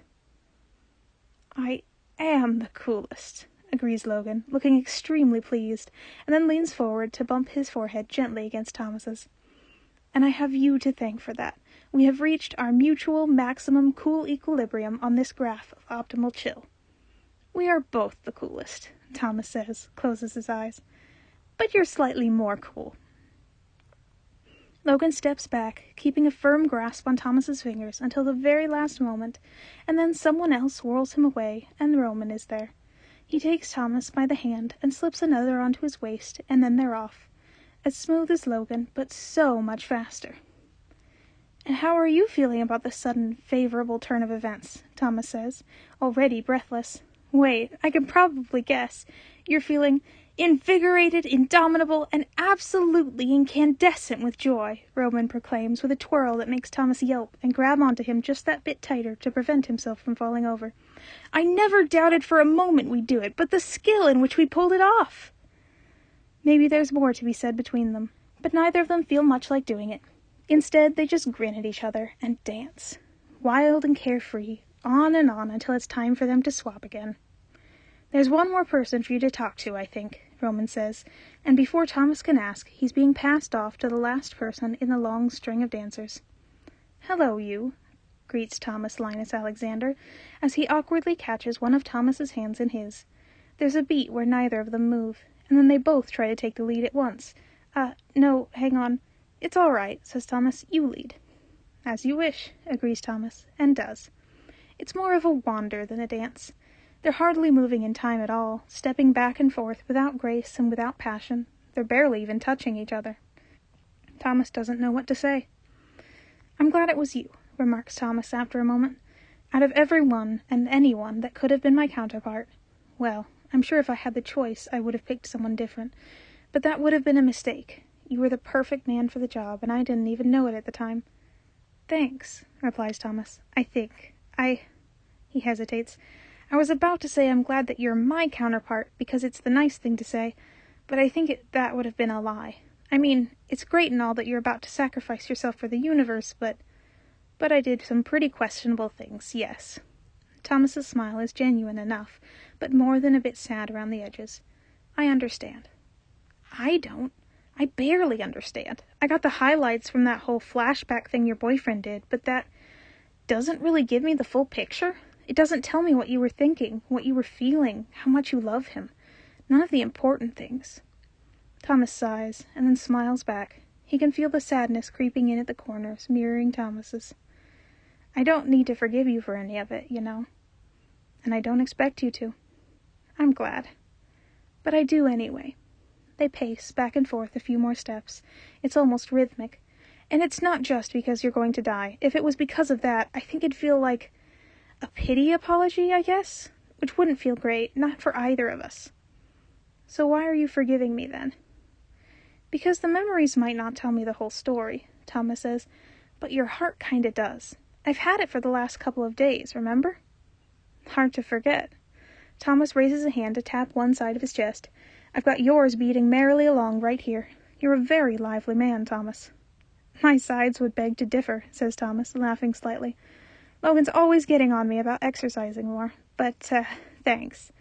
I am the coolest, agrees Logan, looking extremely pleased, and then leans forward to bump his forehead gently against Thomas's. And I have you to thank for that. We have reached our mutual maximum cool equilibrium on this graph of optimal chill. We are both the coolest, Thomas says, closes his eyes. But you're slightly more cool. Logan steps back, keeping a firm grasp on Thomas's fingers until the very last moment, and then someone else whirls him away, and Roman is there. He takes Thomas by the hand and slips another onto his waist, and then they're off. As smooth as Logan, but so much faster. And how are you feeling about the sudden, favorable turn of events? Thomas says, already breathless. Wait, I can probably guess. You're feeling invigorated, indomitable, and absolutely incandescent with joy, Roman proclaims with a twirl that makes Thomas yelp and grab onto him just that bit tighter to prevent himself from falling over. I never doubted for a moment we'd do it, but the skill in which we pulled it off. Maybe there's more to be said between them, but neither of them feel much like doing it. Instead, they just grin at each other and dance, wild and carefree, on and on until it's time for them to swap again. There's one more person for you to talk to, I think, Roman says, and before Thomas can ask, he's being passed off to the last person in the long string of dancers. Hello, you, greets Thomas Linus Alexander, as he awkwardly catches one of Thomas's hands in his. There's a beat where neither of them move, and then they both try to take the lead at once. No, hang on. It's all right, says Thomas. You lead. As you wish, agrees Thomas, and does. It's more of a wander than a dance. They're hardly moving in time at all, stepping back and forth without grace and without passion. They're barely even touching each other. Thomas doesn't know what to say. I'm glad it was you, remarks Thomas after a moment. Out of everyone and anyone that could have been my counterpart, well, I'm sure if I had the choice I would have picked someone different, but that would have been a mistake. You were the perfect man for the job, and I didn't even know it at the time. Thanks, replies Thomas. I think. He hesitates. I was about to say I'm glad that you're my counterpart, because it's the nice thing to say, but I think that would have been a lie. I mean, it's great and all that you're about to sacrifice yourself for the universe, but I did some pretty questionable things, yes. Thomas's smile is genuine enough, but more than a bit sad around the edges. I understand. I don't. I barely understand. I got the highlights from that whole flashback thing your boyfriend did, but that doesn't really give me the full picture. It doesn't tell me what you were thinking, what you were feeling, how much you love him. None of the important things. Thomas sighs, and then smiles back. He can feel the sadness creeping in at the corners, mirroring Thomas's. I don't need to forgive you for any of it, you know. And I don't expect you to. I'm glad. But I do anyway. They pace back and forth a few more steps. It's almost rhythmic. And it's not just because you're going to die. If it was because of that, I think it'd feel like a pity apology, I guess, which wouldn't feel great, not for either of us. So why are you forgiving me then? Because the memories might not tell me the whole story, Thomas says, But your heart kinda does. I've had it for the last couple of days, remember? Hard to forget. Thomas raises a hand to tap one side of his chest. I've got yours beating merrily along right here. You're a very lively man, Thomas. My sides would beg to differ, says Thomas, laughing slightly. Logan's always getting on me about exercising more. But, thanks.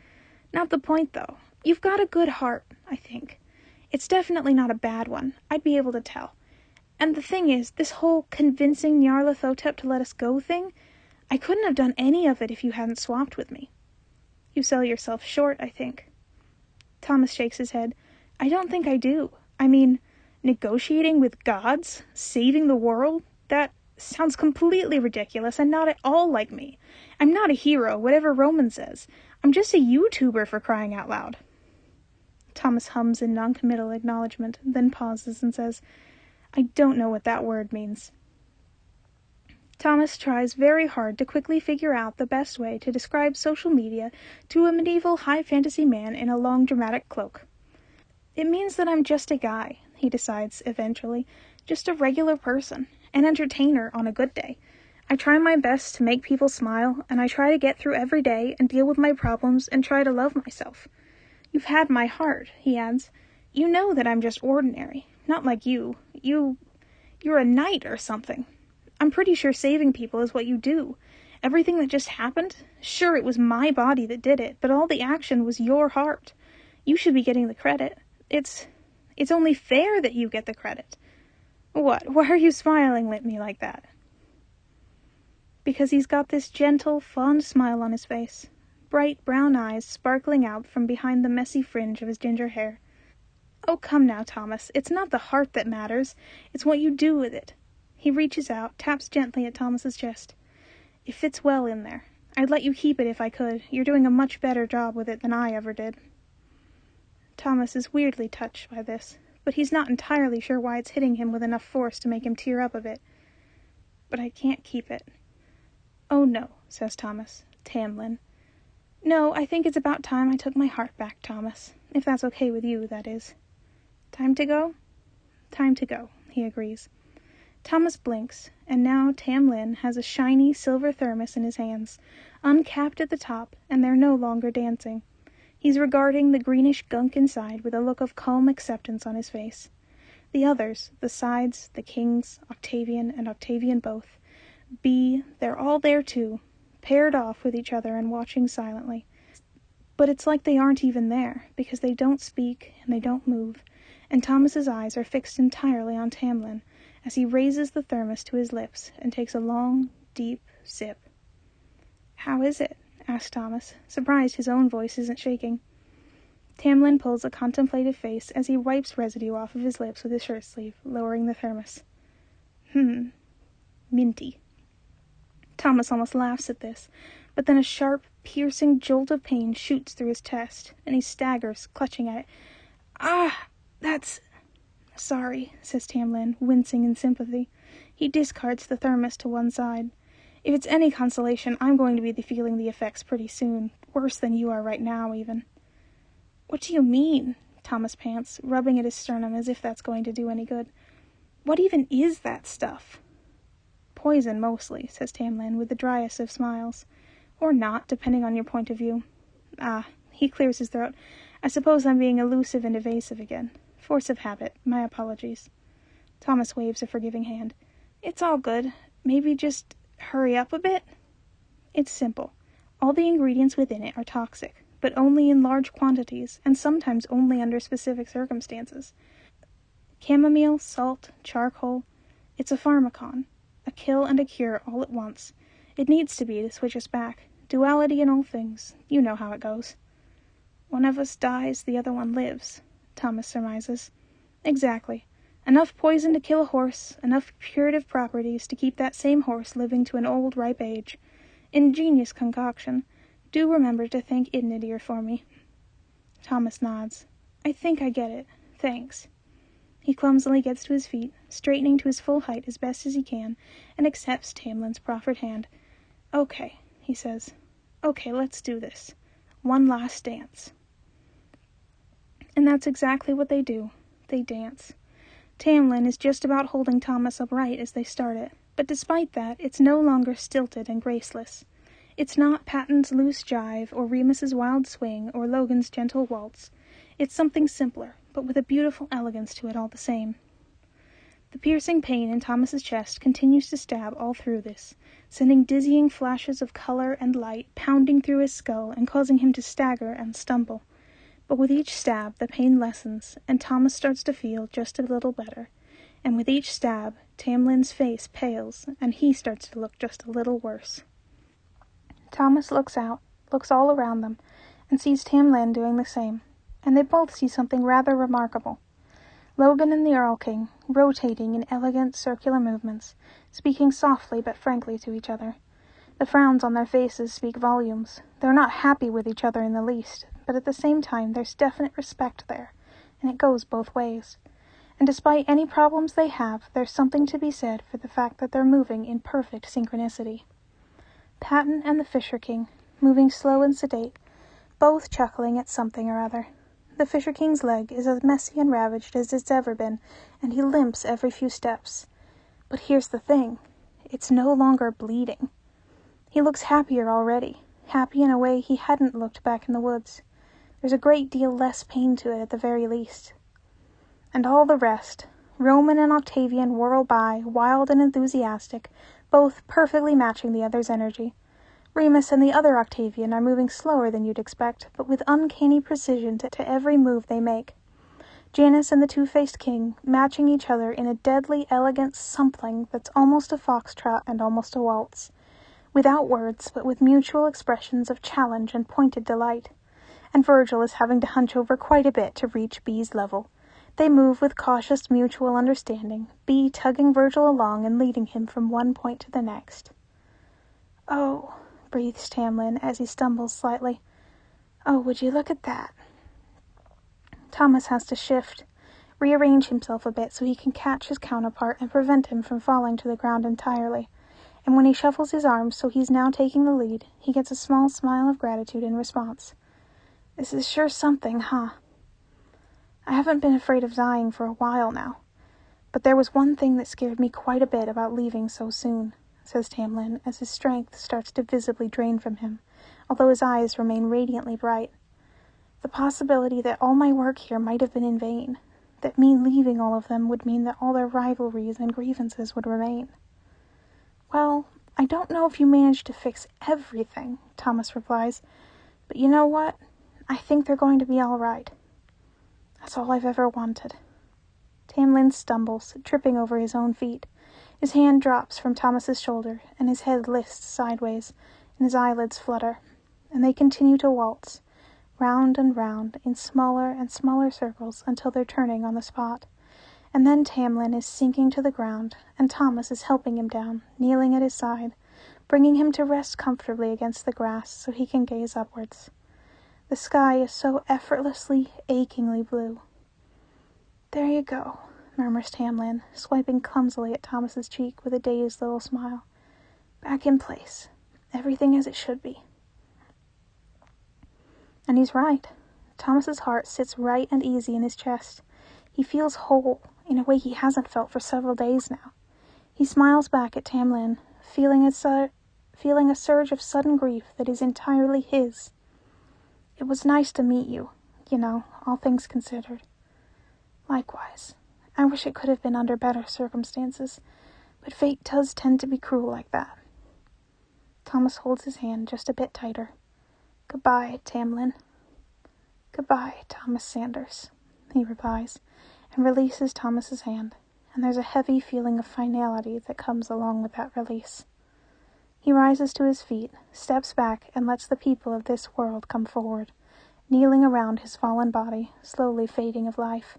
Not the point, though. You've got a good heart, I think. It's definitely not a bad one. I'd be able to tell. And the thing is, this whole convincing Nyarlathotep to let us go thing, I couldn't have done any of it if you hadn't swapped with me. You sell yourself short, I think. Thomas shakes his head. I don't think I do. I mean, negotiating with gods? Saving the world? That sounds completely ridiculous and not at all like me. I'm not a hero, whatever Roman says. I'm just a YouTuber, for crying out loud. Thomas hums in noncommittal acknowledgement, then pauses and says, I don't know what that word means. Thomas tries very hard to quickly figure out the best way to describe social media to a medieval high fantasy man in a long dramatic cloak. It means that I'm just a guy, he decides eventually, just a regular person, an entertainer on a good day. I try my best to make people smile, and I try to get through every day and deal with my problems and try to love myself. You've had my heart, he adds. You know that I'm just ordinary, not like you. You're a knight or something. I'm pretty sure saving people is what you do. Everything that just happened, sure, it was my body that did it, but all the action was your heart. You should be getting the credit. It's only fair that you get the credit. What? Why are you smiling at me like that? Because he's got this gentle, fond smile on his face, bright brown eyes sparkling out from behind the messy fringe of his ginger hair. Oh, come now, Thomas. It's not the heart that matters. It's what you do with it. He reaches out, taps gently at Thomas's chest. It fits well in there. I'd let you keep it if I could. You're doing a much better job with it than I ever did. Thomas is weirdly touched by this, but he's not entirely sure why it's hitting him with enough force to make him tear up a bit. But I can't keep it. Oh, no, says Thomas. Tamlin. No, I think it's about time I took my heart back, Thomas. If that's okay with you, that is. Time to go? Time to go, he agrees. Thomas blinks, and now Tamlin has a shiny silver thermos in his hands, uncapped at the top, and they're no longer dancing. He's regarding the greenish gunk inside with a look of calm acceptance on his face. The others, the sides, the kings, Octavian and Octavian both, they're all there too, paired off with each other and watching silently. But it's like they aren't even there, because they don't speak and they don't move, and Thomas's eyes are fixed entirely on Tamlin as he raises the thermos to his lips and takes a long, deep sip. How is it? Asks Thomas, surprised his own voice isn't shaking. Tamlin pulls a contemplative face as he wipes residue off of his lips with his shirt sleeve, lowering the thermos. Minty. Thomas almost laughs at this, but then a sharp, piercing jolt of pain shoots through his chest, and he staggers, clutching at it. Ah, that's... Sorry, says Tamlin, wincing in sympathy. He discards the thermos to one side. If it's any consolation, I'm going to be feeling the effects pretty soon, worse than you are right now, even. What do you mean? Thomas pants, rubbing at his sternum as if that's going to do any good. What even is that stuff? Poison, mostly, says Tamlin, with the driest of smiles. Or not, depending on your point of view. He clears his throat. I suppose I'm being elusive and evasive again. Force of habit. My apologies. Thomas waves a forgiving hand. It's all good. Maybe just hurry up a bit? It's simple. All the ingredients within it are toxic, but only in large quantities, and sometimes only under specific circumstances. Chamomile, salt, charcoal. It's a pharmacon. A kill and a cure all at once. It needs to be to switch us back. Duality in all things. You know how it goes. One of us dies, the other one lives, Thomas surmises. Exactly. Enough poison to kill a horse, enough curative properties to keep that same horse living to an old, ripe age. Ingenious concoction. Do remember to thank Idnidir for me. Thomas nods. I think I get it. Thanks. He clumsily gets to his feet, straightening to his full height as best as he can, and accepts Tamlin's proffered hand. Okay, he says. Okay, let's do this. One last dance. And that's exactly what they do. They dance. Tamlin is just about holding Thomas upright as they start it. But despite that, it's no longer stilted and graceless. It's not Patton's loose jive, or Remus's wild swing, or Logan's gentle waltz. It's something simpler, but with a beautiful elegance to it all the same. The piercing pain in Thomas's chest continues to stab all through this, sending dizzying flashes of color and light pounding through his skull and causing him to stagger and stumble. But with each stab, the pain lessens, and Thomas starts to feel just a little better. And with each stab, Tamlin's face pales, and he starts to look just a little worse. Thomas looks out, looks all around them, and sees Tamlin doing the same, and they both see something rather remarkable. Logan and the Earl King, rotating in elegant circular movements, speaking softly but frankly to each other. The frowns on their faces speak volumes. They're not happy with each other in the least, but at the same time there's definite respect there, and it goes both ways. And despite any problems they have, there's something to be said for the fact that they're moving in perfect synchronicity. Patton and the Fisher King, moving slow and sedate, both chuckling at something or other. The Fisher King's leg is as messy and ravaged as it's ever been, and he limps every few steps. But here's the thing. It's no longer bleeding. He looks happier already, happy in a way he hadn't looked back in the woods. There's a great deal less pain to it at the very least. And all the rest, Roman and Octavian whirl by, wild and enthusiastic, both perfectly matching the other's energy. Remus and the other Octavian are moving slower than you'd expect, but with uncanny precision to every move they make. Janus and the Two-Faced King matching each other in a deadly elegant something that's almost a foxtrot and almost a waltz. Without words, but with mutual expressions of challenge and pointed delight. And Virgil is having to hunch over quite a bit to reach B's level. They move with cautious mutual understanding, B tugging Virgil along and leading him from one point to the next. "Oh," breathes Tamlin as he stumbles slightly. "Oh, would you look at that?" Thomas has to shift, rearrange himself a bit so he can catch his counterpart and prevent him from falling to the ground entirely. And when he shuffles his arms so he's now taking the lead, he gets a small smile of gratitude in response. "This is sure something, huh? I haven't been afraid of dying for a while now, but there was one thing that scared me quite a bit about leaving so soon," says Tamlin, as his strength starts to visibly drain from him, although his eyes remain radiantly bright. "The possibility that all my work here might have been in vain, that me leaving all of them would mean that all their rivalries and grievances would remain." "Well, I don't know if you managed to fix everything," Thomas replies, "but you know what? I think they're going to be all right. That's all I've ever wanted." Tamlin stumbles, tripping over his own feet. His hand drops from Thomas's shoulder, and his head lists sideways, and his eyelids flutter, and they continue to waltz, round and round, in smaller and smaller circles until they're turning on the spot. And then Tamlin is sinking to the ground, and Thomas is helping him down, kneeling at his side, bringing him to rest comfortably against the grass so he can gaze upwards. The sky is so effortlessly, achingly blue. "There you go," murmurs Tamlin, swiping clumsily at Thomas's cheek with a dazed little smile. "Back in place. Everything as it should be." And he's right. Thomas's heart sits right and easy in his chest. He feels whole, in a way he hasn't felt for several days now. He smiles back at Tamlin, feeling a surge of sudden grief that is entirely his. "It was nice to meet you, all things considered." "Likewise. I wish it could have been under better circumstances, but fate does tend to be cruel like that." Thomas holds his hand just a bit tighter. "Goodbye, Tamlin." "Goodbye, Thomas Sanders," he replies, and releases Thomas's hand, and there's a heavy feeling of finality that comes along with that release. He rises to his feet, steps back, and lets the people of this world come forward, kneeling around his fallen body, slowly fading of life.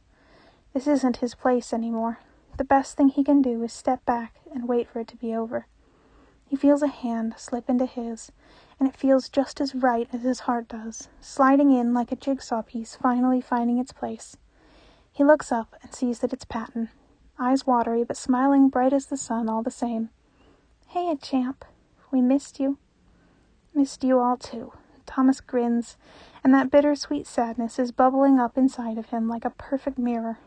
This isn't his place anymore. The best thing he can do is step back and wait for it to be over. He feels a hand slip into his, and it feels just as right as his heart does, sliding in like a jigsaw piece finally finding its place. He looks up and sees that it's Patton, eyes watery but smiling bright as the sun all the same. "Hey, champ. We missed you." "Missed you all too." Thomas grins, and that bittersweet sadness is bubbling up inside of him like a perfect mirror.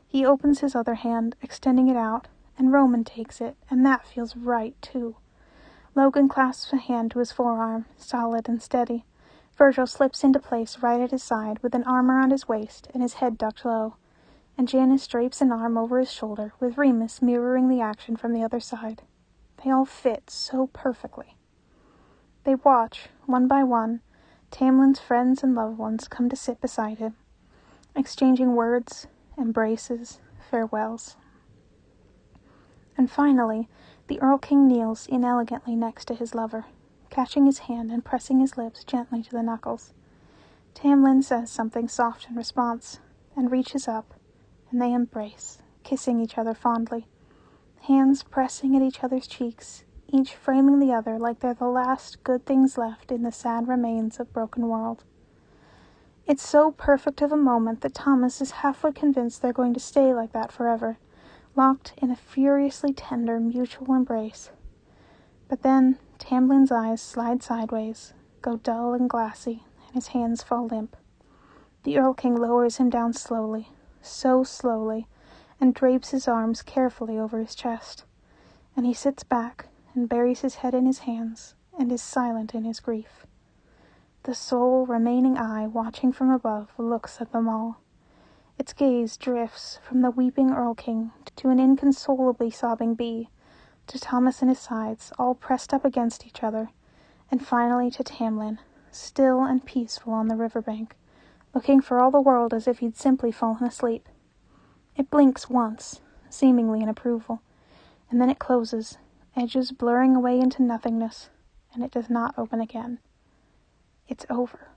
He opens his other hand, extending it out, and Roman takes it, and that feels right, too. Logan clasps a hand to his forearm, solid and steady. Virgil slips into place right at his side, with an arm around his waist and his head ducked low, and Janice drapes an arm over his shoulder, with Remus mirroring the action from the other side. They all fit so perfectly. They watch, one by one, Tamlin's friends and loved ones come to sit beside him, exchanging words, embraces, farewells. And finally, the Earl King kneels inelegantly next to his lover, catching his hand and pressing his lips gently to the knuckles. Tamlin says something soft in response, and reaches up, and they embrace, kissing each other fondly, hands pressing at each other's cheeks, each framing the other like they're the last good things left in the sad remains of broken world. It's so perfect of a moment that Thomas is halfway convinced they're going to stay like that forever, locked in a furiously tender mutual embrace. But then Tamlin's eyes slide sideways, go dull and glassy, and his hands fall limp. The Earl King lowers him down slowly, so slowly, and drapes his arms carefully over his chest. And he sits back and buries his head in his hands and is silent in his grief. The sole remaining eye watching from above looks at them all. Its gaze drifts from the weeping Earl King to an inconsolably sobbing bee, to Thomas and his sides, all pressed up against each other, and finally to Tamlin, still and peaceful on the riverbank, looking for all the world as if he'd simply fallen asleep. It blinks once, seemingly in approval, and then it closes, edges blurring away into nothingness, and it does not open again. It's over.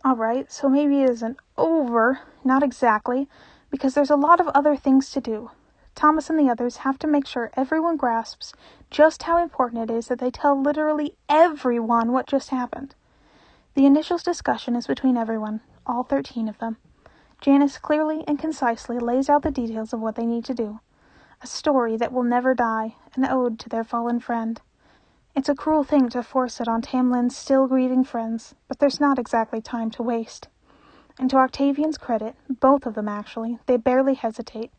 Alright, so maybe it isn't over, not exactly, because there's a lot of other things to do. Thomas and the others have to make sure everyone grasps just how important it is that they tell literally everyone what just happened. The initial discussion is between everyone, all 13 of them. Janice clearly and concisely lays out the details of what they need to do. A story that will never die, an ode to their fallen friend. It's a cruel thing to force it on Tamlin's still grieving friends, but there's not exactly time to waste. And to Octavian's credit, both of them actually, they barely hesitate.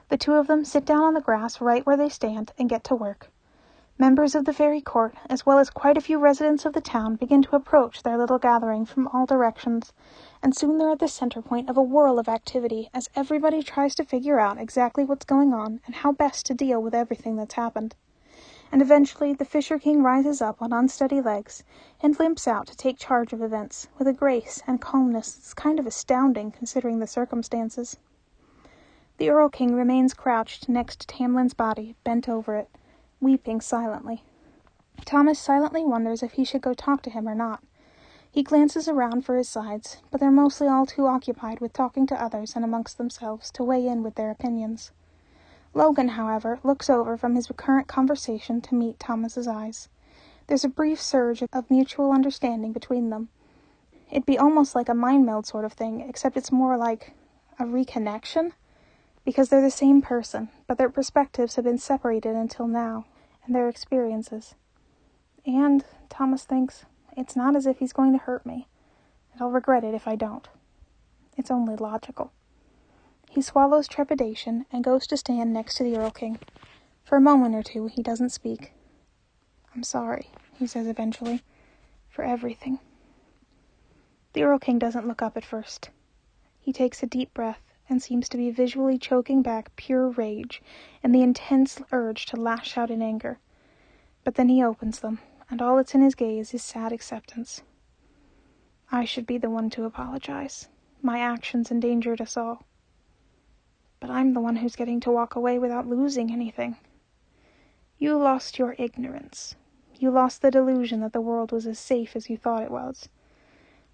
The two of them sit down on the grass right where they stand and get to work. Members of the fairy court, as well as quite a few residents of the town, begin to approach their little gathering from all directions, and soon they're at the center point of a whirl of activity as everybody tries to figure out exactly what's going on and how best to deal with everything that's happened. And eventually the Fisher King rises up on unsteady legs and limps out to take charge of events with a grace and calmness that's kind of astounding considering the circumstances. The Earl King remains crouched next to Tamlin's body, bent over it, weeping silently. Thomas silently wonders if he should go talk to him or not. He glances around for his sides, but they're mostly all too occupied with talking to others and amongst themselves to weigh in with their opinions. Logan, however, looks over from his recurrent conversation to meet Thomas's eyes. There's a brief surge of mutual understanding between them. It'd be almost like a mind meld sort of thing, except it's more like a reconnection, because they're the same person, but their perspectives have been separated until now, and their experiences. And, Thomas thinks, it's not as if he's going to hurt me, and I'll regret it if I don't. It's only logical. He swallows trepidation and goes to stand next to the Earl King. For a moment or two, he doesn't speak. "I'm sorry," he says eventually, "for everything." The Earl King doesn't look up at first. He takes a deep breath and seems to be visually choking back pure rage and the intense urge to lash out in anger. But then he opens them, and all that's in his gaze is sad acceptance. "I should be the one to apologize. My actions endangered us all. But I'm the one who's getting to walk away without losing anything. You lost your ignorance. You lost the delusion that the world was as safe as you thought it was.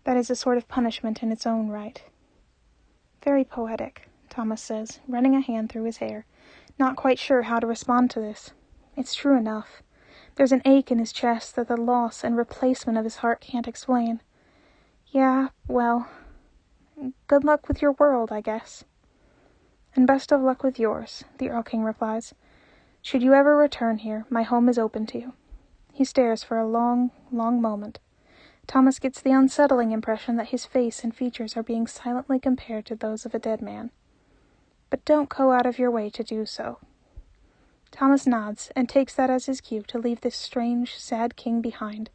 That is a sort of punishment in its own right." "Very poetic," Thomas says, running a hand through his hair, not quite sure how to respond to this. It's true enough. There's an ache in his chest that the loss and replacement of his heart can't explain. "Yeah, well, good luck with your world, I guess." "And best of luck with yours," the Earl King replies. "Should you ever return here, my home is open to you." He stares for a long, long moment. Thomas gets the unsettling impression that his face and features are being silently compared to those of a dead man. but don't go out of your way to do so." Thomas nods and takes that as his cue to leave this strange, sad king behind.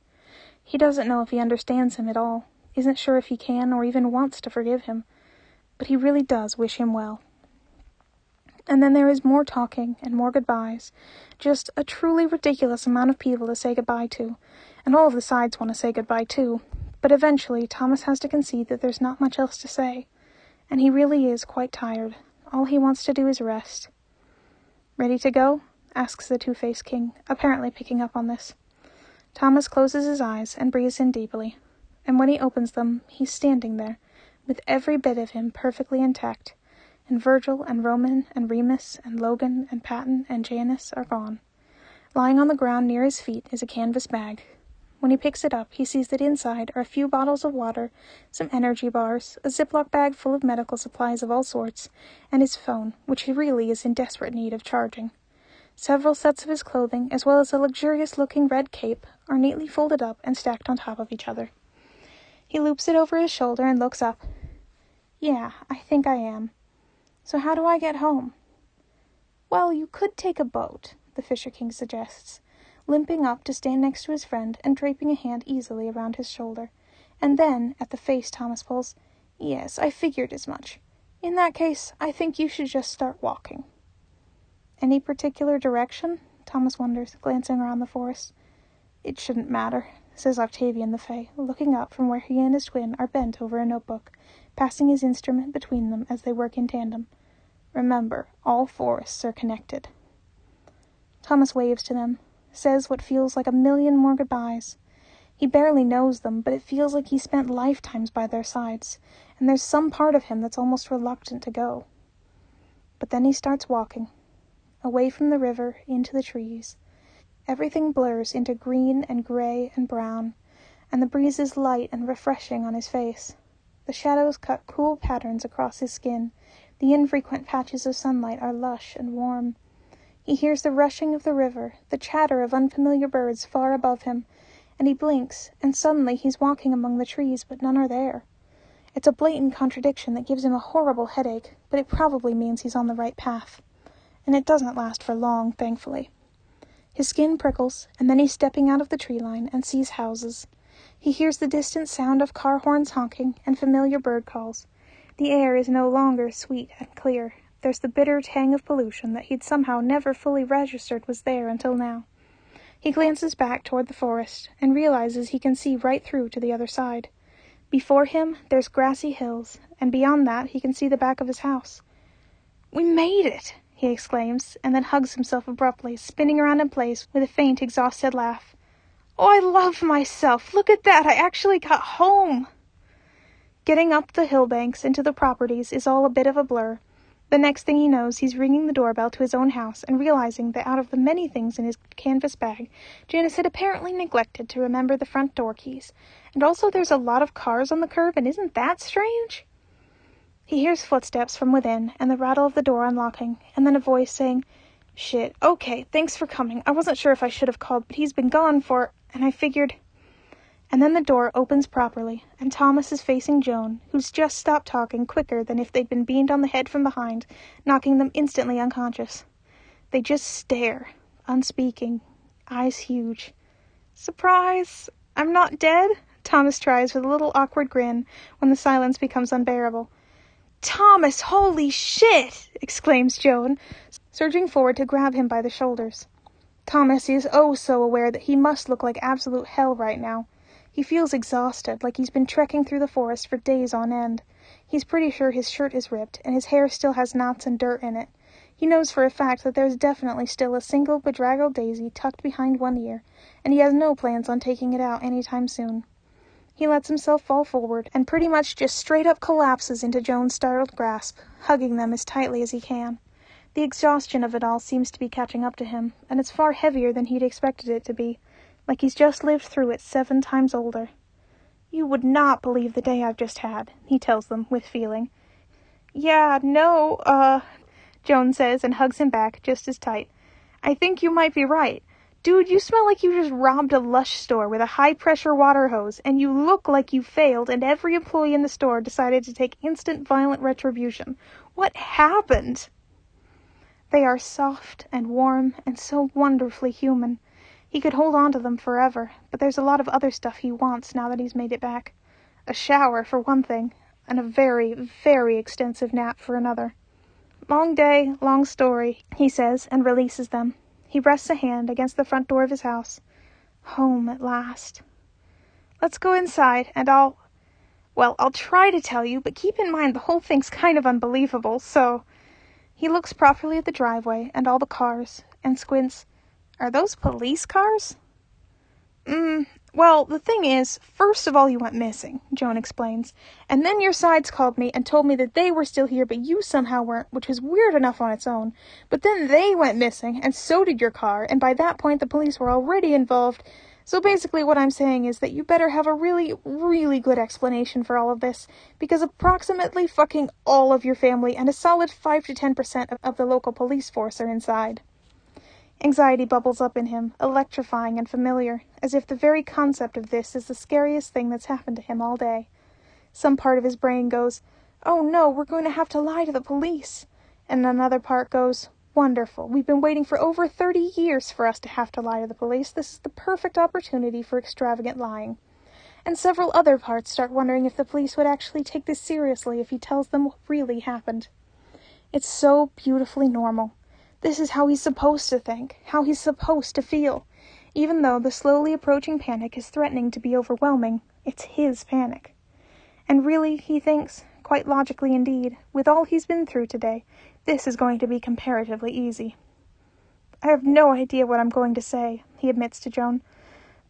He doesn't know if he understands him at all, isn't sure if he can or even wants to forgive him, but he really does wish him well. And then there is more talking and more goodbyes, just a truly ridiculous amount of people to say goodbye to, and all of the sides want to say goodbye too, but eventually Thomas has to concede that there's not much else to say, and he really is quite tired. All he wants to do is rest. "Ready to go?" asks the Two-Faced King, apparently picking up on this. Thomas closes his eyes and breathes in deeply, and when he opens them, he's standing there, with every bit of him perfectly intact, and Virgil and Roman and Remus and Logan and Patton and Janus are gone. Lying on the ground near his feet is a canvas bag. When he picks it up, he sees that inside are a few bottles of water, some energy bars, a Ziploc bag full of medical supplies of all sorts, and his phone, which he really is in desperate need of charging. Several sets of his clothing, as well as a luxurious-looking red cape, are neatly folded up and stacked on top of each other. He loops it over his shoulder and looks up. "Yeah, I think I am. So how do I get home?" "Well, you could take a boat," the Fisher King suggests, limping up to stand next to his friend and draping a hand easily around his shoulder. And then, at the face Thomas pulls, "Yes, I figured as much. In that case, I think you should just start walking." "Any particular direction?" Thomas wonders, glancing around the forest. "It shouldn't matter," says Octavian the Fey, looking up from where he and his twin are bent over a notebook, passing his instrument between them as they work in tandem. "Remember, all forests are connected." Thomas waves to them, says what feels like a million more goodbyes. He barely knows them, but it feels like he spent lifetimes by their sides, and there's some part of him that's almost reluctant to go. But then he starts walking, away from the river, into the trees. Everything blurs into green and gray and brown, and the breeze is light and refreshing on his face. The shadows cut cool patterns across his skin. The infrequent patches of sunlight are lush and warm. He hears the rushing of the river, the chatter of unfamiliar birds far above him, and he blinks, and suddenly he's walking among the trees, but none are there. It's a blatant contradiction that gives him a horrible headache, but it probably means he's on the right path. And it doesn't last for long, thankfully. His skin prickles, and then he's stepping out of the tree line and sees houses. He hears the distant sound of car horns honking and familiar bird calls. The air is no longer sweet and clear. There's the bitter tang of pollution that he'd somehow never fully registered was there until now. He glances back toward the forest and realizes he can see right through to the other side. Before him, there's grassy hills, and beyond that he can see the back of his house. "We made it!" he exclaims, and then hugs himself abruptly, spinning around in place with a faint, exhausted laugh. "Oh, I love myself! Look at that! I actually got home!" Getting up the hill banks into the properties is all a bit of a blur. The next thing he knows, he's ringing the doorbell to his own house and realizing that out of the many things in his canvas bag, Janice had apparently neglected to remember the front door keys. And also there's a lot of cars on the curb, and isn't that strange? He hears footsteps from within and the rattle of the door unlocking, and then a voice saying, "Shit, okay, thanks for coming. I wasn't sure if I should have called, but he's been gone for, and I figured..." And then the door opens properly, and Thomas is facing Joan, who's just stopped talking quicker than if they'd been beamed on the head from behind, knocking them instantly unconscious. They just stare, unspeaking, eyes huge. "Surprise! I'm not dead?" Thomas tries with a little awkward grin when the silence becomes unbearable. "Thomas, holy shit!" exclaims Joan, surging forward to grab him by the shoulders. Thomas is oh so aware that he must look like absolute hell right now. He feels exhausted, like he's been trekking through the forest for days on end. He's pretty sure his shirt is ripped, and his hair still has knots and dirt in it. He knows for a fact that there's definitely still a single bedraggled daisy tucked behind one ear, and he has no plans on taking it out any time soon. He lets himself fall forward, and pretty much just straight up collapses into Joan's startled grasp, hugging them as tightly as he can. The exhaustion of it all seems to be catching up to him, and it's far heavier than he'd expected it to be. Like he's just lived through it 7 times older. "You would not believe the day I've just had," he tells them, with feeling. "Yeah, no, Joan says, and hugs him back, just as tight. "I think you might be right. Dude, you smell like you just robbed a Lush store with a high-pressure water hose, and you look like you failed, and every employee in the store decided to take instant violent retribution. What happened? They are soft and warm and so wonderfully human. He could hold on to them forever, but there's a lot of other stuff he wants now that he's made it back. A shower, for one thing, and a very, very extensive nap for another. Long day, long story, he says, and releases them. He rests a hand against the front door of his house. Home at last. Let's go inside, and I'll try to tell you, but keep in mind the whole thing's kind of unbelievable, so... He looks properly at the driveway and all the cars, and squints. Are those police cars? Well, the thing is, first of all you went missing, Joan explains, and then your sides called me and told me that they were still here, but you somehow weren't, which was weird enough on its own. But then they went missing, and so did your car, and by that point the police were already involved. So basically what I'm saying is that you better have a really, really good explanation for all of this, because approximately fucking all of your family and a solid 5 to 10% of the local police force are inside. Anxiety bubbles up in him, electrifying and familiar, as if the very concept of this is the scariest thing that's happened to him all day. Some part of his brain goes, "Oh no, we're going to have to lie to the police." And another part goes, "Wonderful. We've been waiting for over 30 years for us to have to lie to the police. This is the perfect opportunity for extravagant lying." And several other parts start wondering if the police would actually take this seriously if he tells them what really happened. It's so beautifully normal. This is how he's supposed to think, how he's supposed to feel. Even though the slowly approaching panic is threatening to be overwhelming, it's his panic. And really, he thinks, quite logically indeed, with all he's been through today, this is going to be comparatively easy. "I have no idea what I'm going to say," he admits to Joan,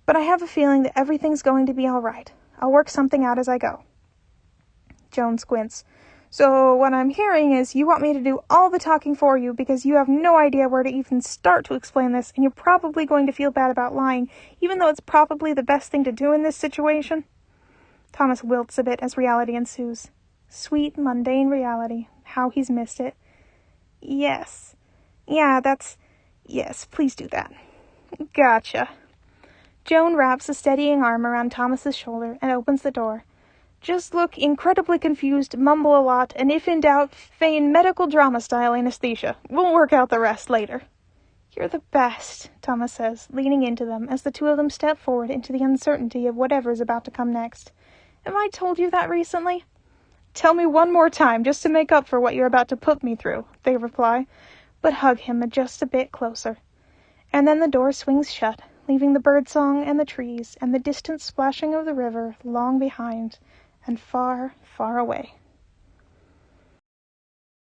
"but I have a feeling that everything's going to be all right. I'll work something out as I go." Joan squints. "So what I'm hearing is you want me to do all the talking for you because you have no idea where to even start to explain this, and you're probably going to feel bad about lying, even though it's probably the best thing to do in this situation?" Thomas wilts a bit as reality ensues. Sweet, mundane reality. How he's missed it. "Yes. Yes, please do that." "Gotcha." Joan wraps a steadying arm around Thomas's shoulder and opens the door. "Just look incredibly confused, mumble a lot, and if in doubt, feign medical drama-style anesthesia. We'll work out the rest later." "You're the best," Thomas says, leaning into them as the two of them step forward into the uncertainty of whatever's about to come next. "Have I told you that recently?" "Tell me one more time, just to make up for what you're about to put me through," they reply, but hug him just a bit closer. And then the door swings shut, leaving the birdsong and the trees and the distant splashing of the river long behind and far, far away.